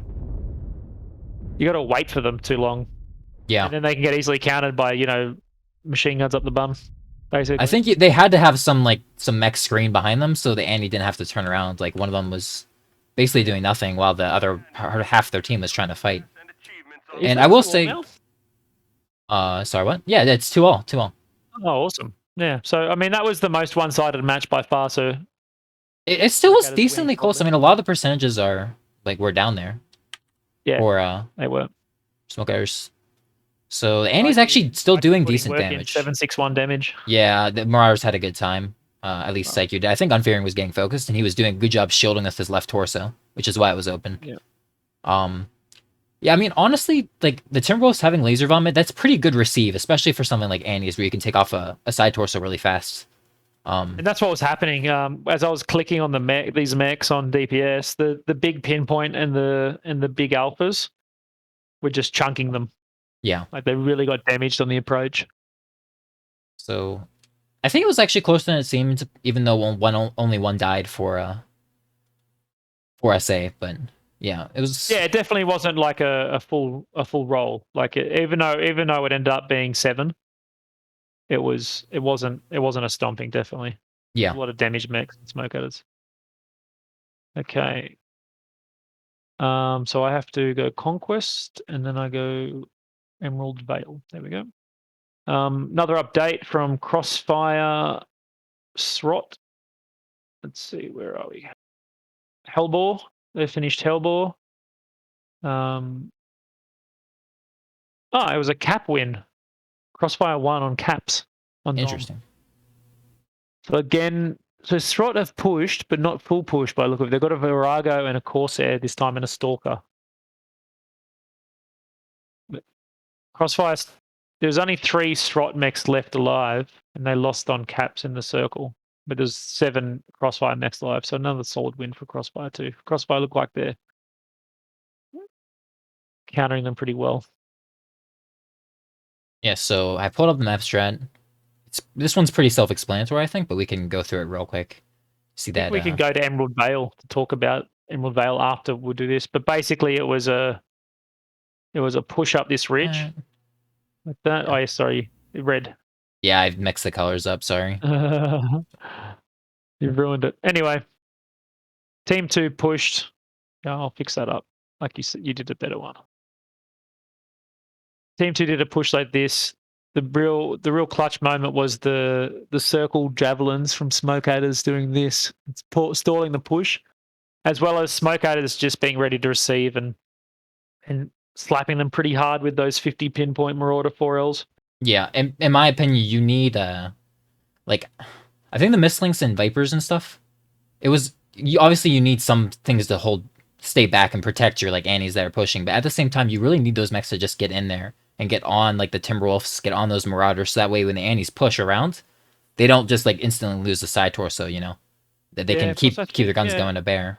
[SPEAKER 1] You got to wait for them too long.
[SPEAKER 2] Yeah.
[SPEAKER 1] And then they can get easily countered by, machine guns up the bum. Basically.
[SPEAKER 2] I think they had to have some mech screen behind them so the Annie didn't have to turn around. Like, one of them was basically doing nothing while the other half of their team was trying to fight. And I will say... sorry, what? Yeah, it's 2-all. 2-all.
[SPEAKER 1] Oh, awesome. Yeah, so, I mean, that was the most one-sided match by far, so...
[SPEAKER 2] It still was decently close. I mean, a lot of the percentages are, we're down there.
[SPEAKER 1] Yeah,
[SPEAKER 2] or
[SPEAKER 1] they were.
[SPEAKER 2] Smoke Adders. So, Annie's actually still doing decent damage.
[SPEAKER 1] 761 damage.
[SPEAKER 2] Yeah, the Marauders had a good time. At least Psyche did. I think Unfearing was getting focused, and he was doing a good job shielding with his left torso, which is why it was open.
[SPEAKER 1] Yeah.
[SPEAKER 2] Yeah, I mean, honestly, the Timberwolves having laser vomit, that's pretty good receive, especially for something like Annie's, where you can take off a side torso really fast.
[SPEAKER 1] And that's what was happening as I was clicking on these mechs on DPS. The big pinpoint and the big alphas were just chunking them.
[SPEAKER 2] Yeah,
[SPEAKER 1] like they really got damaged on the approach.
[SPEAKER 2] So, I think it was actually closer than it seemed, even though only one died for SA. But yeah, it was.
[SPEAKER 1] Yeah, it definitely wasn't like a full roll. Like even though it ended up being 7. It wasn't a stomping, definitely.
[SPEAKER 2] Yeah.
[SPEAKER 1] A lot of damage mechs and smoke adders. Okay. So I have to go Conquest and then I go Emerald Vale. There we go. Another update from Crossfire Srot. Let's see, where are we? Hellbore. They finished Hellbore. It was a cap win. Crossfire won on caps.
[SPEAKER 2] Interesting.
[SPEAKER 1] So again, Srot have pushed, but not full push by the look of it. They've got a Virago and a Corsair this time and a Stalker. But Crossfire, there's only 3 Srot mechs left alive, and they lost on caps in the circle. But there's 7 Crossfire mechs alive, so another solid win for Crossfire too. Crossfire look like they're countering them pretty well.
[SPEAKER 2] Yeah, so I pulled up the map strat. This one's pretty self-explanatory, I think, but we can go through it real quick. See that
[SPEAKER 1] we can go to Emerald Vale to talk about Emerald Vale after we'll do this. But basically, it was a push up this ridge. Like that. Oh, yeah, sorry, red.
[SPEAKER 2] Yeah, I've mixed the colors up. Sorry.
[SPEAKER 1] You've ruined it. Anyway, Team 2 pushed. Yeah, I'll fix that up. Like you said, you did a better one. Team 2 did a push like this. The real clutch moment was the circle javelins from Smoke Adders doing this. It's stalling the push, as well as Smoke Adders just being ready to receive and slapping them pretty hard with those 50 pinpoint Marauder 4Ls.
[SPEAKER 2] Yeah, in my opinion, you need I think the Mistlinks and Vipers and stuff. Obviously you need some things to stay back and protect your Annies that are pushing, but at the same time, you really need those mechs to just get in there and get on the Timberwolves, get on those Marauders, so that way when the Annies push around, they don't just instantly lose the side torso, that they can keep their guns going to bear.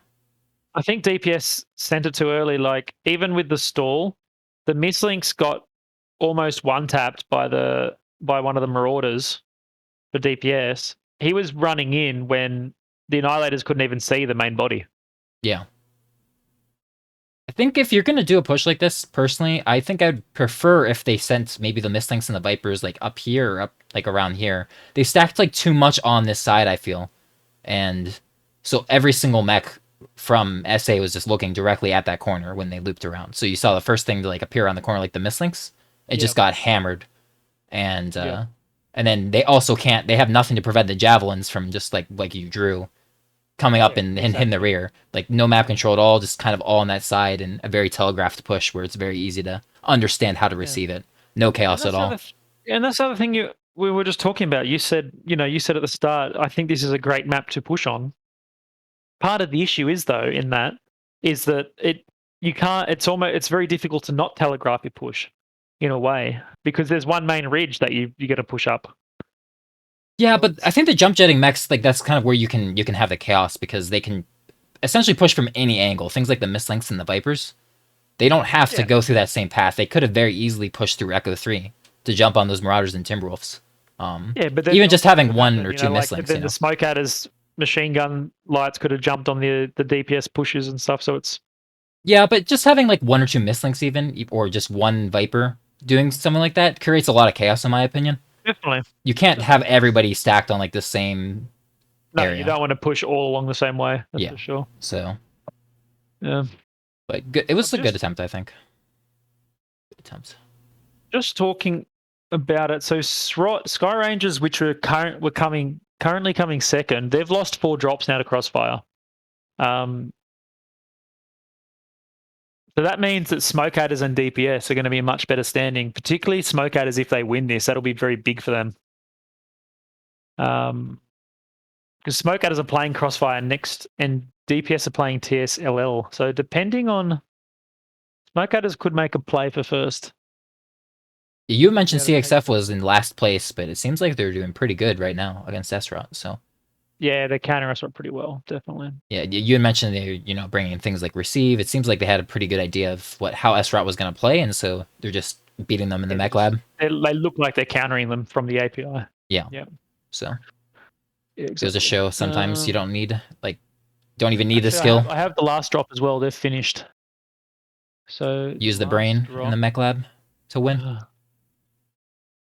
[SPEAKER 1] I think DPS sent it too early. Even with the stall, the Mistlinks got almost one-tapped by one of the Marauders for DPS. He was running in when the Annihilators couldn't even see the main body.
[SPEAKER 2] Yeah. I think if you're gonna do a push like this, personally, I think I'd prefer if they sent maybe the Mistlinks and the Vipers like up here or up like around here. They stacked like too much on this side, I feel. And so every single mech from SA was just looking directly at that corner when they looped around. So you saw the first thing to like appear on the corner, like the Mistlinks, it just got hammered. And and then they also can't. They have nothing to prevent the javelins from just like you drew, coming up and in the rear. Like no map control at all, just kind of all on that side and a very telegraphed push where it's very easy to understand how to receive it. No chaos at all.
[SPEAKER 1] And that's the other thing we were just talking about. You said at the start, I think this is a great map to push on. Part of the issue is though in that is that you can't. It's very difficult to not telegraph your push, in a way, because there's one main ridge that you got to push up.
[SPEAKER 2] Yeah, but I think the jump jetting mechs, like that's kind of where you can have the chaos because they can essentially push from any angle. Things like the Mistlinks and the Vipers, they don't have to go through that same path. They could have very easily pushed through Echo 3 to jump on those Marauders and Timberwolves.
[SPEAKER 1] But
[SPEAKER 2] even just having one or two Mistlinks.
[SPEAKER 1] Then the Smoke Adders machine gun lights could have jumped on the DPS pushes and stuff. So it's
[SPEAKER 2] but just having like one or two Mistlinks even, or just one Viper doing something like that creates a lot of chaos in my opinion.
[SPEAKER 1] Definitely.
[SPEAKER 2] You can't have everybody stacked on like the same area.
[SPEAKER 1] You don't want to push all along the same way. That's for sure.
[SPEAKER 2] So.
[SPEAKER 1] Yeah.
[SPEAKER 2] But good. It was a good attempt, I think. Good attempt.
[SPEAKER 1] Just talking about it. So Sky Rangers, which were currently coming second, they've lost 4 drops now to Crossfire. So that means that Smoke Adders and DPS are going to be in much better standing, particularly Smoke Adders if they win this. That'll be very big for them. Because Smoke Adders are playing Crossfire next, and DPS are playing TSLL. So depending on... Smoke Adders could make a play for first.
[SPEAKER 2] You mentioned CXF was in last place, but it seems like they're doing pretty good right now against Esrot, so...
[SPEAKER 1] Yeah, they counter Esrot pretty well, definitely.
[SPEAKER 2] Yeah, you had mentioned they're bringing in things like Receive. It seems like they had a pretty good idea of how Esrot was going to play, and so they're just beating them in the mech lab.
[SPEAKER 1] They look like they're countering them from the API.
[SPEAKER 2] Yeah.
[SPEAKER 1] Yeah,
[SPEAKER 2] So
[SPEAKER 1] exactly.
[SPEAKER 2] Goes to show sometimes you don't need don't even need the skill.
[SPEAKER 1] I have the last drop as well. They're finished. So
[SPEAKER 2] use the brain in the mech lab to win.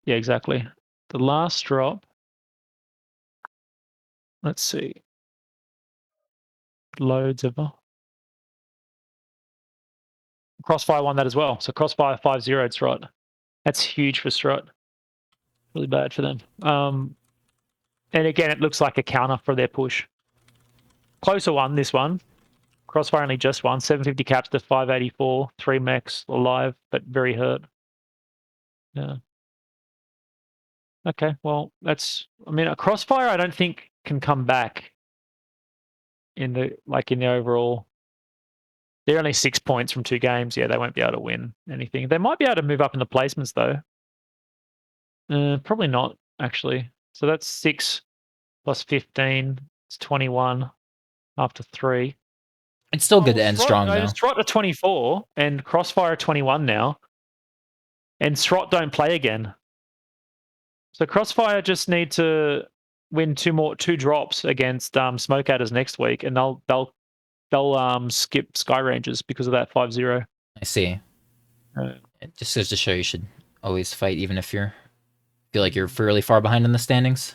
[SPEAKER 1] Yeah, exactly. The last drop. Let's see. Loads of Crossfire won that as well. So Crossfire 5-0'd Strut. That's huge for Strut. Really bad for them. And again, it looks like a counter for their push. Closer one, this one. Crossfire only just won. 750 caps to 584. 3 mechs alive, but very hurt. Yeah. Okay, well, a Crossfire I don't think can come back in the overall. They're only 6 points from 2 games. Yeah, they won't be able to win anything. They might be able to move up in the placements though. Probably not, actually. So that's 6 plus 15. It's 21 after 3.
[SPEAKER 2] It's still good to end strong, though.
[SPEAKER 1] Strot are 24 and Crossfire are 21 now. And Strot don't play again. So Crossfire just need to win 2 drops against Smoke Adders next week, and they'll skip Sky Rangers because of that 5-0.
[SPEAKER 2] I see. It just goes to show you should always fight, even if feel like you're fairly far behind in the standings.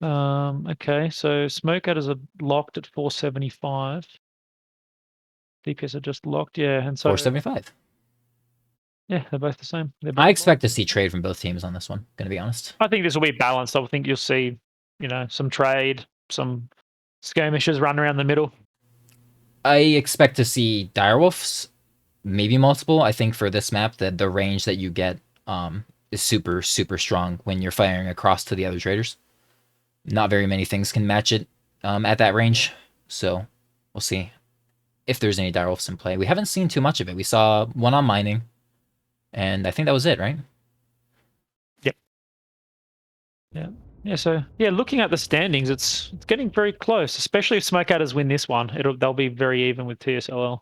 [SPEAKER 1] Okay, so Smoke Adders are locked at 475. DPS are just locked, yeah, and so
[SPEAKER 2] 475.
[SPEAKER 1] Yeah, they're both the same.
[SPEAKER 2] I expect to see trade from both teams on this one, gonna be honest.
[SPEAKER 1] I think this will be balanced. I think you'll see, some trade, some skirmishes run around the middle.
[SPEAKER 2] I expect to see direwolves, maybe multiple. I think for this map, that the range that you get is super, super strong when you're firing across to the other traders. Not very many things can match it at that range, so we'll see if there's any direwolves in play. We haven't seen too much of it. We saw one on mining, and I think that was it, right?
[SPEAKER 1] Yep. Yeah. So looking at the standings, it's getting very close. Especially if Smoke Adders win this one, they'll be very even with TSLL.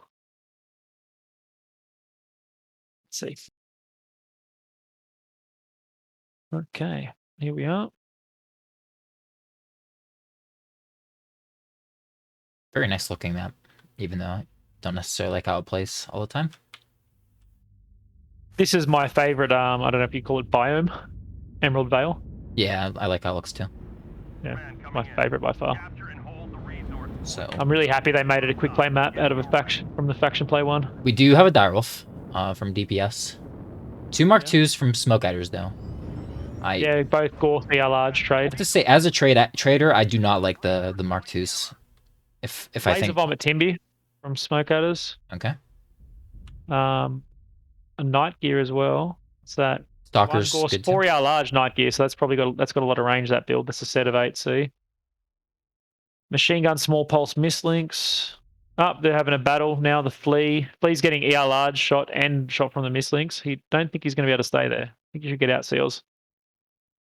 [SPEAKER 1] Let's see. Okay, here we are.
[SPEAKER 2] Very nice looking map, even though I don't necessarily like how it plays all the time.
[SPEAKER 1] This is my favorite. I don't know if you call it biome, Emerald Vale.
[SPEAKER 2] Yeah, I like how it looks too.
[SPEAKER 1] Yeah,
[SPEAKER 3] Man
[SPEAKER 1] my
[SPEAKER 3] coming in.
[SPEAKER 1] favorite by far.
[SPEAKER 3] Capture and hold the resources.
[SPEAKER 2] So
[SPEAKER 1] I'm really happy they made it a quick play map out of a faction from the faction play one.
[SPEAKER 2] we do have a direwolf from DPS. 2 Mark
[SPEAKER 1] Yeah.
[SPEAKER 2] IIs from Smoke Eaters though. I
[SPEAKER 1] Yeah, both Gorth are large trade.
[SPEAKER 2] have to say, as a trader, I do not like the Mark IIs. If I
[SPEAKER 1] Laser
[SPEAKER 2] think
[SPEAKER 1] Vomit Timby from Smoke Eaters.
[SPEAKER 2] okay,
[SPEAKER 1] A Night Gear as well. It's that one
[SPEAKER 2] Stalker's
[SPEAKER 1] Gorth
[SPEAKER 2] good too.
[SPEAKER 1] 4 large Night Gear, so that's probably got a lot of range, that build. That's a set of 8C. Machine gun small pulse mislinks. Up, they're having a battle now. The Flea. Flea's getting ER large shot and shot from the mislinks. He don't think he's going to be able to stay there. I think you should get out, Seals.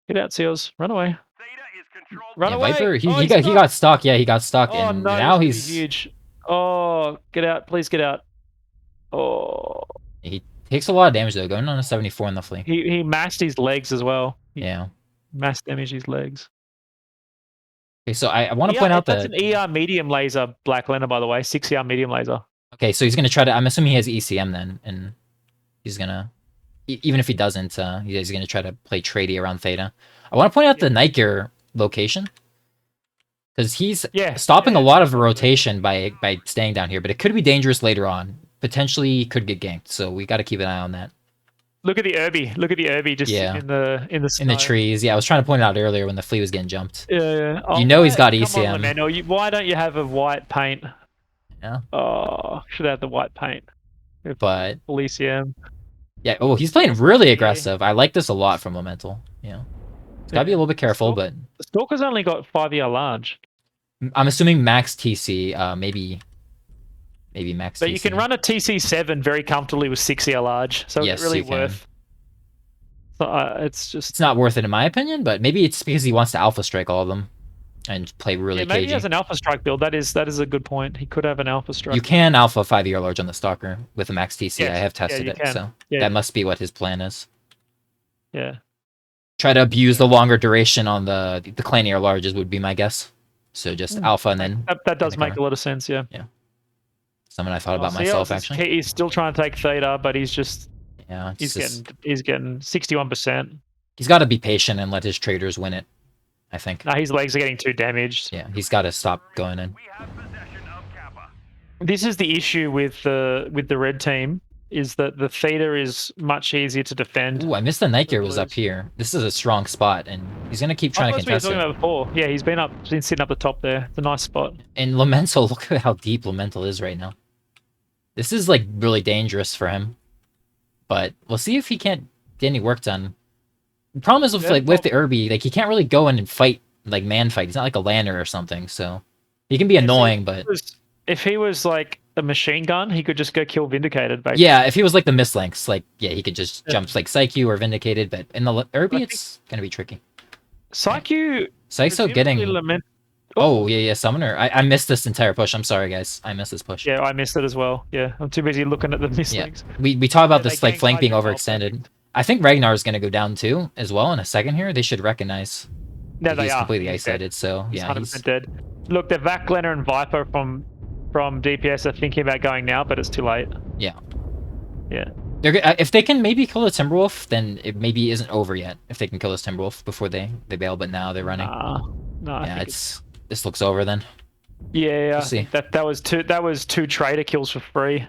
[SPEAKER 1] Get out, Seals. Run away.
[SPEAKER 3] Theta is controlled.
[SPEAKER 1] Run
[SPEAKER 2] Yeah,
[SPEAKER 1] away.
[SPEAKER 2] Viper, he
[SPEAKER 1] Oh, he's
[SPEAKER 2] got stuck. Yeah, he got stuck,
[SPEAKER 1] Oh
[SPEAKER 2] and
[SPEAKER 1] no,
[SPEAKER 2] now
[SPEAKER 1] this is
[SPEAKER 2] he's
[SPEAKER 1] huge. Oh, get out! Please get out. Oh,
[SPEAKER 2] he takes a lot of damage though, going on a 74 in the Flea.
[SPEAKER 1] he massed his legs as well. He
[SPEAKER 2] Yeah.
[SPEAKER 1] mass damaged his legs.
[SPEAKER 2] Okay, so I want to point out
[SPEAKER 1] that's
[SPEAKER 2] that
[SPEAKER 1] an ER medium laser Black Lender, by the way. 6 ER medium laser.
[SPEAKER 2] okay, so he's gonna try to. I'm assuming he has ECM then, and he's gonna even if he doesn't, he's gonna try to play tradey around Theta. I want to point out the Night Gear location because he's stopping a lot of rotation by staying down here, but it could be dangerous later on. Potentially could get ganked, so we got to keep an eye on that.
[SPEAKER 1] Look at the Irby. Look at the Irby just
[SPEAKER 2] Yeah.
[SPEAKER 1] in the snow.
[SPEAKER 2] trees. Yeah, I was trying to point it out earlier when the Flea was getting jumped.
[SPEAKER 1] Yeah. Oh,
[SPEAKER 2] You know he's got
[SPEAKER 1] come
[SPEAKER 2] ECM.
[SPEAKER 1] on, Lemeno. Why don't you have a white paint?
[SPEAKER 2] Yeah.
[SPEAKER 1] Oh, should have the white paint.
[SPEAKER 2] But
[SPEAKER 1] Full ECM.
[SPEAKER 2] yeah, oh, he's playing really aggressive. I like this a lot from Elemental. Yeah, it's gotta be a little bit careful, but
[SPEAKER 1] The Stalker's only got 5 large.
[SPEAKER 2] I'm assuming max TC, maybe max.
[SPEAKER 1] But
[SPEAKER 2] TC.
[SPEAKER 1] you can run a TC7 very comfortably with 6 large, so
[SPEAKER 2] Yes,
[SPEAKER 1] it's really
[SPEAKER 2] you can.
[SPEAKER 1] worth. So, it's just.
[SPEAKER 2] It's not worth it in my opinion, but maybe it's because he wants to alpha strike all of them and play really
[SPEAKER 1] Yeah, maybe he
[SPEAKER 2] cagey.
[SPEAKER 1] has an alpha strike build. That is a good point. He could have an alpha strike.
[SPEAKER 2] You can alpha 5 large on the Stalker with a max TC.
[SPEAKER 1] Yes,
[SPEAKER 2] I have
[SPEAKER 1] yeah,
[SPEAKER 2] tested
[SPEAKER 1] you
[SPEAKER 2] it,
[SPEAKER 1] can.
[SPEAKER 2] so
[SPEAKER 1] Yeah.
[SPEAKER 2] that must be what his plan is.
[SPEAKER 1] Yeah.
[SPEAKER 2] Try to abuse the longer duration on the Clanier larges would be my guess. So just alpha and then
[SPEAKER 1] That does
[SPEAKER 2] the
[SPEAKER 1] make
[SPEAKER 2] cover.
[SPEAKER 1] a lot of sense. Yeah.
[SPEAKER 2] Something I thought about myself actually.
[SPEAKER 1] He's still trying to take Theta, but he's just
[SPEAKER 2] Yeah,
[SPEAKER 1] he's getting 61%.
[SPEAKER 2] he's got to be patient and let his traders win it. I think.
[SPEAKER 1] Now his legs are getting too damaged.
[SPEAKER 2] Yeah, he's got to stop going in.
[SPEAKER 3] We have possession of Kappa.
[SPEAKER 1] This is the issue with the red team, is that the Theta is much easier to defend.
[SPEAKER 2] Ooh, I missed the Night Gear was
[SPEAKER 1] Blues.
[SPEAKER 2] up here. This is a strong spot, and he's gonna keep trying to
[SPEAKER 1] That's what he was
[SPEAKER 2] contest
[SPEAKER 1] talking
[SPEAKER 2] it.
[SPEAKER 1] about before. Yeah, he's been sitting up the top there. It's a nice spot.
[SPEAKER 2] And Lamental, look at how deep Lamental is right now. This is like really dangerous for him. But we'll see if he can't get any work done. The problem is with with the Irby, like he can't really go in and fight like man fight. He's not like a lander or something, so he can be annoying, but
[SPEAKER 1] if he was like a machine gun, he could just go kill Vindicated, basically.
[SPEAKER 2] yeah, if he was like the Mistlinks, like yeah, he could just jump like Psyche or Vindicated, but in the Irby it's gonna be tricky.
[SPEAKER 1] Psyche
[SPEAKER 2] Psycho getting
[SPEAKER 1] lament.
[SPEAKER 2] Oh yeah, Summoner. I missed this entire push. I'm sorry guys. I missed this push.
[SPEAKER 1] Yeah, I missed it as well. Yeah, I'm too busy looking at the
[SPEAKER 2] Yeah.
[SPEAKER 1] mislinks.
[SPEAKER 2] We talk about
[SPEAKER 1] Yeah,
[SPEAKER 2] this
[SPEAKER 1] they
[SPEAKER 2] like flank
[SPEAKER 1] ganked
[SPEAKER 2] being
[SPEAKER 1] Psycho well,
[SPEAKER 2] overextended. I think Ragnar is gonna go down too as well in a second here. They should recognize
[SPEAKER 1] No,
[SPEAKER 2] that
[SPEAKER 1] they
[SPEAKER 2] he's
[SPEAKER 1] are.
[SPEAKER 2] completely
[SPEAKER 1] He's dead.
[SPEAKER 2] isolated. So
[SPEAKER 1] He's
[SPEAKER 2] yeah,
[SPEAKER 1] 100% dead. Look, the Vac Glenner and Viper from DPS are thinking about going now, but it's too late.
[SPEAKER 2] Yeah.
[SPEAKER 1] Yeah.
[SPEAKER 2] They're if they can maybe kill the Timberwolf, then it maybe isn't over yet. If they can kill this Timberwolf before they bail, but now they're running.
[SPEAKER 1] No, I
[SPEAKER 2] Yeah,
[SPEAKER 1] think
[SPEAKER 2] this looks over then.
[SPEAKER 1] Yeah,
[SPEAKER 2] We'll see.
[SPEAKER 1] that was two trader kills for free.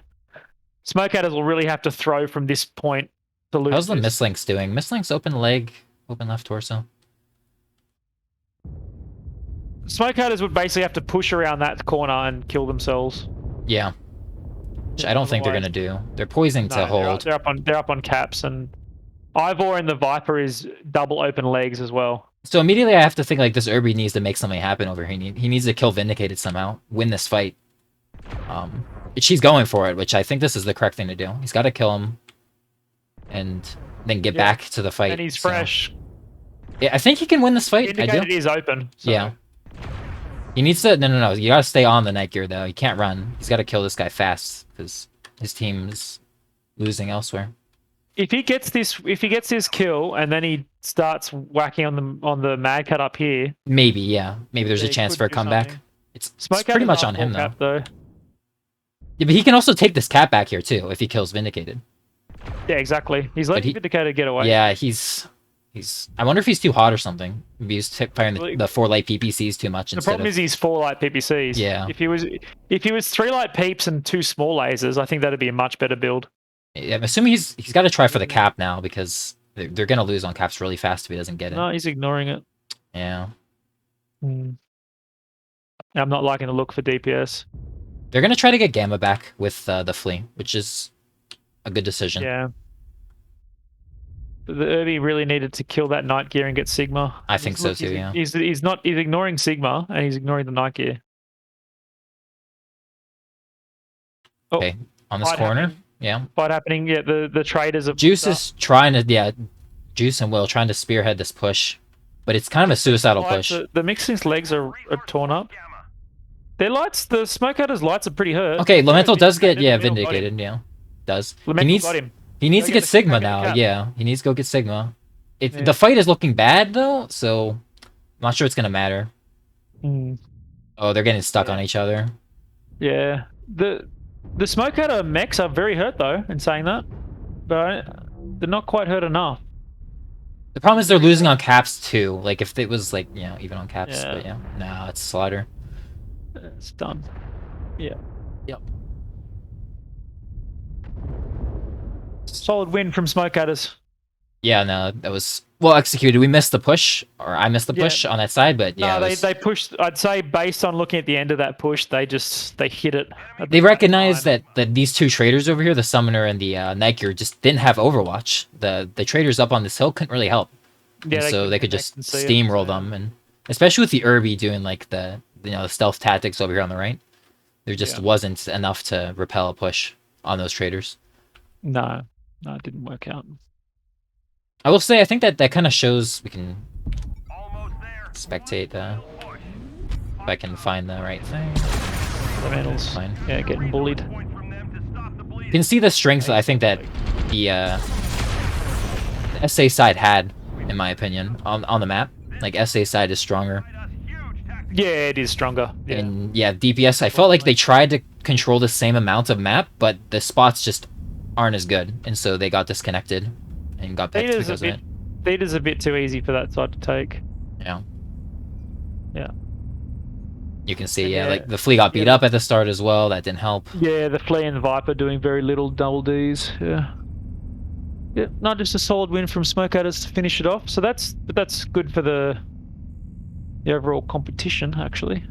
[SPEAKER 1] Smokeatters will really have to throw from this point to lose.
[SPEAKER 2] How's the
[SPEAKER 1] this.
[SPEAKER 2] Mistlinks doing? Mistlinks open leg, open left torso.
[SPEAKER 1] Smokeatters would basically have to push around that corner and kill themselves.
[SPEAKER 2] Yeah. Which I don't think they're gonna do. They're poising to hold.
[SPEAKER 1] They're up on caps, and Ivor and the Viper is double open legs as well.
[SPEAKER 2] So immediately I have to think like this Irby needs to make something happen over here. He needs to kill Vindicated somehow, win this fight. She's going for it, which I think this is the correct thing to do. He's got to kill him, and then get back to the fight.
[SPEAKER 1] And he's
[SPEAKER 2] so-
[SPEAKER 1] fresh.
[SPEAKER 2] Yeah, I think he can win this fight. I
[SPEAKER 1] Vindicated
[SPEAKER 2] do.
[SPEAKER 1] is open. So.
[SPEAKER 2] Yeah. He needs to. No. You got to stay on the Night Gear though. He can't run. He's got to kill this guy fast because his team is losing elsewhere.
[SPEAKER 1] if he gets this kill and then he starts whacking on the Mad Cat up here,
[SPEAKER 2] Maybe, yeah. Maybe there's
[SPEAKER 1] yeah,
[SPEAKER 2] a
[SPEAKER 1] he
[SPEAKER 2] chance
[SPEAKER 1] could
[SPEAKER 2] for a
[SPEAKER 1] do
[SPEAKER 2] comeback.
[SPEAKER 1] something.
[SPEAKER 2] It's
[SPEAKER 1] Smoke
[SPEAKER 2] pretty
[SPEAKER 1] is
[SPEAKER 2] much
[SPEAKER 1] half
[SPEAKER 2] on him,
[SPEAKER 1] full
[SPEAKER 2] though.
[SPEAKER 1] cap, though.
[SPEAKER 2] Yeah, but he can also take this cap back here, too, if he kills Vindicated.
[SPEAKER 1] Yeah, exactly. He's
[SPEAKER 2] But
[SPEAKER 1] letting Vindicator get away.
[SPEAKER 2] Yeah, he's... I wonder if he's too hot or something. Maybe he's firing
[SPEAKER 1] Well,
[SPEAKER 2] the 4 light PPCs too much
[SPEAKER 1] The
[SPEAKER 2] instead
[SPEAKER 1] problem
[SPEAKER 2] of...
[SPEAKER 1] is he's 4 light PPCs.
[SPEAKER 2] Yeah.
[SPEAKER 1] If he was 3 light peeps and 2 small lasers, I think that'd be a much better build.
[SPEAKER 2] Yeah, I'm assuming he's got to try for the cap now, because they're going to lose on caps really fast if he doesn't get it.
[SPEAKER 1] No, he's ignoring it.
[SPEAKER 2] Yeah.
[SPEAKER 1] I'm not liking the look for DPS.
[SPEAKER 2] They're going to try to get Gamma back with the Flea, which is a good decision.
[SPEAKER 1] Yeah. But the Irby really needed to kill that Night Gear and get Sigma.
[SPEAKER 2] I think so too, yeah.
[SPEAKER 1] He's ignoring Sigma and he's ignoring the Night Gear. Oh,
[SPEAKER 2] Okay, on this
[SPEAKER 1] fight
[SPEAKER 2] corner.
[SPEAKER 1] happening.
[SPEAKER 2] Yeah.
[SPEAKER 1] Fight happening. Yeah, the traders have
[SPEAKER 2] Juice is trying to, yeah, Juice and Will trying to spearhead this push, but it's kind of a suicidal push.
[SPEAKER 1] The Mixing's legs are torn up. Their lights, the Smoke Adder's lights are pretty hurt.
[SPEAKER 2] Okay, Elemental does get, yeah,
[SPEAKER 1] Elemental got
[SPEAKER 2] Vindicated, yeah. Does.
[SPEAKER 1] Elemental got him.
[SPEAKER 2] He needs to
[SPEAKER 1] Go
[SPEAKER 2] get Sigma
[SPEAKER 1] go
[SPEAKER 2] now,
[SPEAKER 1] cap.
[SPEAKER 2] yeah. He needs to go get Sigma.
[SPEAKER 1] Yeah.
[SPEAKER 2] The fight is looking bad, though, so I'm not sure it's going to matter. Oh, they're getting stuck on each other.
[SPEAKER 1] Yeah. The Smoke Adder mechs are very hurt, though, in saying that. But they're not quite hurt enough.
[SPEAKER 2] The problem is they're losing on caps, too. Like, if it was, like, you know, even on caps,
[SPEAKER 1] Yeah.
[SPEAKER 2] but yeah. No, it's Slaughter.
[SPEAKER 1] It's done. Yeah.
[SPEAKER 2] Yep.
[SPEAKER 1] Solid win from Smoke Adders.
[SPEAKER 2] Yeah, no, that was well executed. We missed the push, or I missed the push on that side, but yeah.
[SPEAKER 1] No, they pushed. I'd say based on looking at the end of that push, they hit it.
[SPEAKER 2] They recognized that these two traders over here, the Summoner and the Night Gear, just didn't have Overwatch. The traders up on this hill couldn't really help.
[SPEAKER 1] Yeah,
[SPEAKER 2] so they could just steamroll them, and especially with the Irby doing like the the stealth tactics over here on the right, there just wasn't enough to repel a push on those traders.
[SPEAKER 1] No, it didn't work out.
[SPEAKER 2] I will say, I think that kind of shows we can spectate. If I can find the right thing.
[SPEAKER 1] Elementals.
[SPEAKER 2] Fine.
[SPEAKER 1] Yeah, getting bullied.
[SPEAKER 2] You can see the strength I think that the SA side had, in my opinion, on the map. Like, SA side is stronger.
[SPEAKER 1] Yeah, it is stronger. Yeah.
[SPEAKER 2] And yeah, DPS, I felt like they tried to control the same amount of map, but the spots just aren't as good, and so they got disconnected and got picked because of it.
[SPEAKER 1] Theater's a bit too easy for that side to take.
[SPEAKER 2] Yeah.
[SPEAKER 1] Yeah.
[SPEAKER 2] You can see, like the Flea got beat up at the start as well. That didn't help.
[SPEAKER 1] Yeah, the Flea and the Viper doing very little double Ds. Yeah. Yeah, not just a solid win from Smoke Adders to finish it off. So that's good for the overall competition, actually.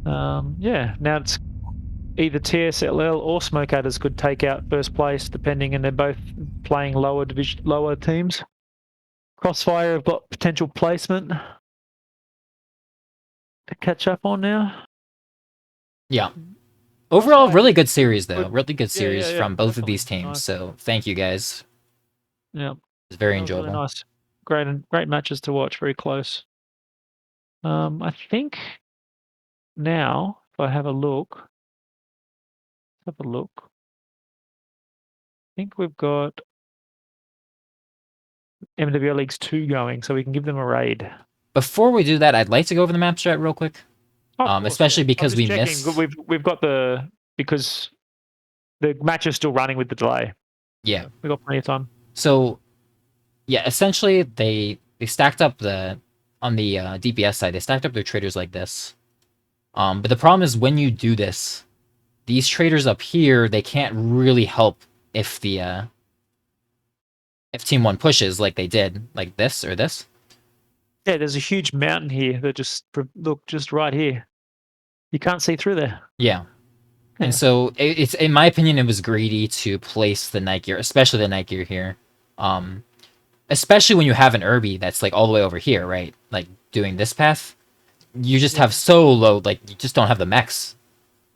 [SPEAKER 1] Yeah, now it's either TSLL or Smoke Adders could take out first place, depending, and they're both playing lower teams. Crossfire have got potential placement to catch up on now.
[SPEAKER 2] Yeah. Overall, really good series, though. Really good series
[SPEAKER 1] yeah,
[SPEAKER 2] from both of these
[SPEAKER 1] definitely.
[SPEAKER 2] teams.
[SPEAKER 1] Nice.
[SPEAKER 2] So thank you guys.
[SPEAKER 1] Yeah,
[SPEAKER 2] It's very
[SPEAKER 1] that was really
[SPEAKER 2] enjoyable.
[SPEAKER 1] nice. Great matches to watch. Very close. I think now, if I have a look, I think we've got MWL Leagues 2 going, so we can give them a raid.
[SPEAKER 2] Before we do that, I'd like to go over the map strat real quick.
[SPEAKER 1] Of course,
[SPEAKER 2] especially
[SPEAKER 1] I'm
[SPEAKER 2] because
[SPEAKER 1] just
[SPEAKER 2] we
[SPEAKER 1] checking.
[SPEAKER 2] missed.
[SPEAKER 1] We've got because the match is still running with the delay.
[SPEAKER 2] Yeah.
[SPEAKER 1] We've got plenty of time.
[SPEAKER 2] So, yeah, essentially they stacked up on the DPS side. They stacked up their traders like this. But the problem is when you do this, these traders up here, they can't really help if the if Team 1 pushes like they did, like this or this.
[SPEAKER 1] Yeah, there's a huge mountain here that just right here. You can't see through there.
[SPEAKER 2] Yeah. And so it's in my opinion, it was greedy to place the Night Gear, especially the Night Gear here. Especially when you have an Irby that's like all the way over here, right? Like doing this path, you just have so low, like you just don't have the mechs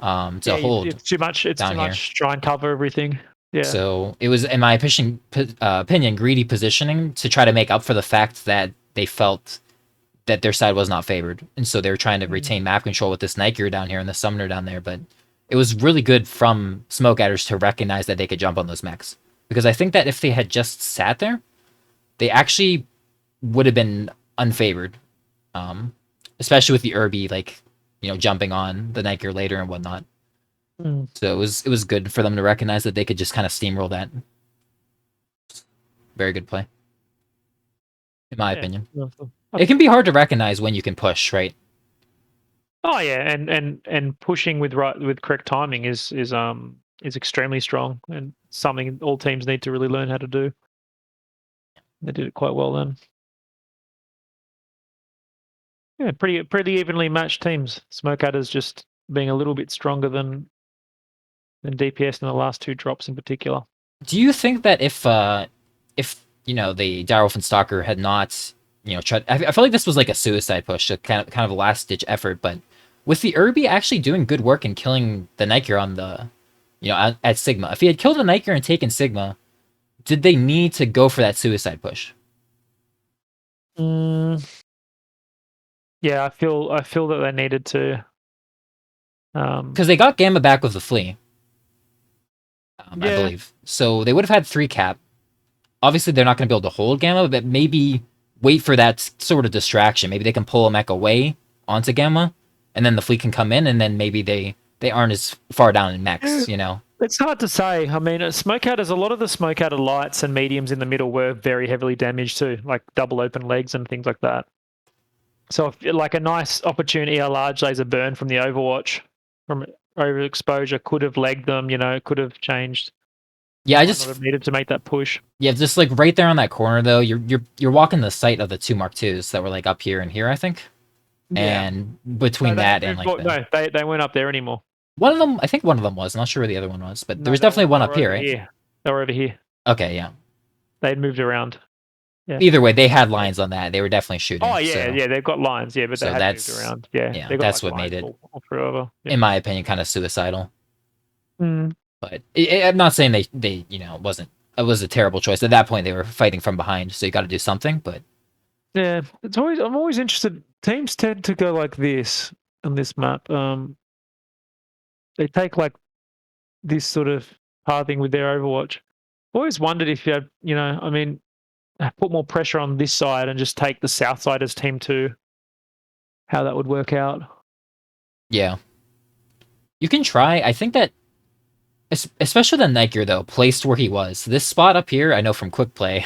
[SPEAKER 2] to hold.
[SPEAKER 1] It's too much. It's too much. Try and cover everything. Yeah.
[SPEAKER 2] So it was, in my opinion, greedy positioning to try to make up for the fact that they felt that their side was not favored, and so they were trying to retain map control with this Night Gear down here and the Summoner down there. But it was really good from Smoke Adders to recognize that they could jump on those mechs, because I think that if they had just sat there, they actually would have been unfavored, um, especially with the Irby like jumping on the Niker later and whatnot.
[SPEAKER 1] Mm.
[SPEAKER 2] So it was good for them to recognize that they could just kind of steamroll that. Very good play, in my
[SPEAKER 1] Yeah.
[SPEAKER 2] opinion.
[SPEAKER 1] Yeah.
[SPEAKER 2] It can be hard to recognize when you can push, right?
[SPEAKER 1] Oh yeah, and pushing with correct timing is extremely strong and something all teams need to really learn how to do. They did it quite well then. Yeah, pretty evenly matched teams. Smoke Adders just being a little bit stronger than DPS in the last two drops in particular.
[SPEAKER 2] Do you think that if the Direwolf and Stalker had not tried, I feel like this was like a suicide push, a kind of a last ditch effort, but with the Irby actually doing good work and killing the Niker on the at Sigma, if he had killed the Niker and taken Sigma, did they need to go for that suicide push?
[SPEAKER 1] Mm, yeah, I feel that they needed to.
[SPEAKER 2] Because they got Gamma back with the flea, I
[SPEAKER 1] Yeah,
[SPEAKER 2] believe, so they would have had 3 cap. Obviously, they're not going to be able to hold Gamma, but maybe wait for that sort of distraction. Maybe they can pull a mech away onto Gamma, and then the fleet can come in, and then maybe they aren't as far down in mechs,
[SPEAKER 1] it's hard to say. I mean, a lot of the Smoke Adder lights and mediums in the middle were very heavily damaged too, like double open legs and things like that. So, like a nice opportunity, a large laser burn from the Overwatch from overexposure could have legged them. Could have changed.
[SPEAKER 2] Yeah,
[SPEAKER 1] Might not have needed to make that push.
[SPEAKER 2] yeah, just like right there on that corner though, you're walking the sight of the 2 Mark 2s that were like up here and here, I think,
[SPEAKER 1] Yeah.
[SPEAKER 2] and between that and like
[SPEAKER 1] no, they weren't up there anymore.
[SPEAKER 2] one of them, I think one of them was. I'm not sure where the other one was, but there
[SPEAKER 1] No,
[SPEAKER 2] was
[SPEAKER 1] they
[SPEAKER 2] definitely
[SPEAKER 1] were,
[SPEAKER 2] one
[SPEAKER 1] they
[SPEAKER 2] up
[SPEAKER 1] were
[SPEAKER 2] here,
[SPEAKER 1] over
[SPEAKER 2] right?
[SPEAKER 1] here. They were over here.
[SPEAKER 2] Okay, yeah.
[SPEAKER 1] They'd moved around. Yeah.
[SPEAKER 2] Either way, they had lines on that. They were definitely shooting.
[SPEAKER 1] Oh yeah,
[SPEAKER 2] so,
[SPEAKER 1] yeah. They've got lines. Yeah, but
[SPEAKER 2] so
[SPEAKER 1] they had moved
[SPEAKER 2] that's
[SPEAKER 1] around. Yeah,
[SPEAKER 2] yeah,
[SPEAKER 1] they got
[SPEAKER 2] that's
[SPEAKER 1] like
[SPEAKER 2] what made
[SPEAKER 1] lines
[SPEAKER 2] it,
[SPEAKER 1] all forever. Yeah.
[SPEAKER 2] in my opinion, kind of suicidal.
[SPEAKER 1] Mm.
[SPEAKER 2] But I'm not saying they wasn't. It was a terrible choice. At that point, they were fighting from behind, so you got to do something. But
[SPEAKER 1] Yeah, I'm always interested. Teams tend to go like this on this map. They take like this sort of pathing with their Overwatch. I've always wondered if you had, I mean, put more pressure on this side and just take the south side as team two, how that would work out.
[SPEAKER 2] yeah, you can try. I think that especially the Niker though, placed where he was. This spot up here, I know from quick play.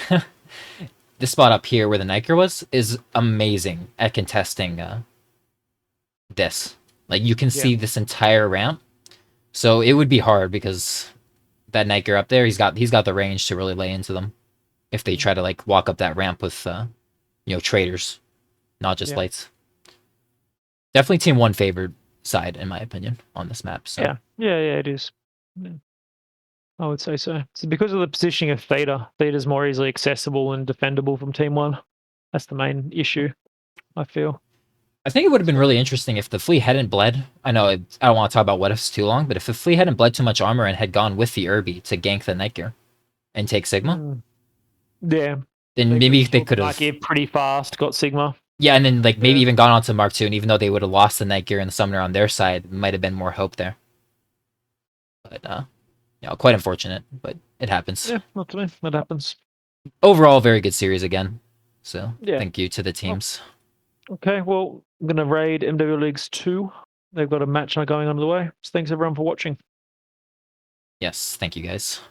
[SPEAKER 2] This spot up here where the Niker was is amazing at contesting this. Like you can
[SPEAKER 1] Yeah.
[SPEAKER 2] see this entire ramp. So it would be hard because that Niker up there, he's got the range to really lay into them if they try to like walk up that ramp with traders, not just
[SPEAKER 1] Yeah.
[SPEAKER 2] lights. Definitely team one favored side in my opinion on this map. So
[SPEAKER 1] Yeah, it is. Yeah. I would say so. So because of the positioning of Theta, Theta's more easily accessible and defendable from team one. That's the main issue, I feel.
[SPEAKER 2] I think it would have been really interesting if the flea hadn't bled. I know I don't want to talk about what ifs too long, but if the flea hadn't bled too much armor and had gone with the Irby to gank the Nightgear and take Sigma,
[SPEAKER 1] Yeah.
[SPEAKER 2] then maybe they could have.
[SPEAKER 1] Like pretty fast, got Sigma.
[SPEAKER 2] Yeah, and then like maybe
[SPEAKER 1] Yeah.
[SPEAKER 2] even gone on to Mark 2, and even though they would have lost the Nightgear and the Summoner on their side, might have been more hope there. But quite unfortunate, but it happens.
[SPEAKER 1] Yeah, not to me. That happens.
[SPEAKER 2] Overall, very good series again. So
[SPEAKER 1] Yeah.
[SPEAKER 2] thank you to the teams.
[SPEAKER 1] Okay, well, I'm going to raid MW Leagues 2. They've got a match going on the way. So thanks everyone for watching.
[SPEAKER 2] Yes, thank you guys.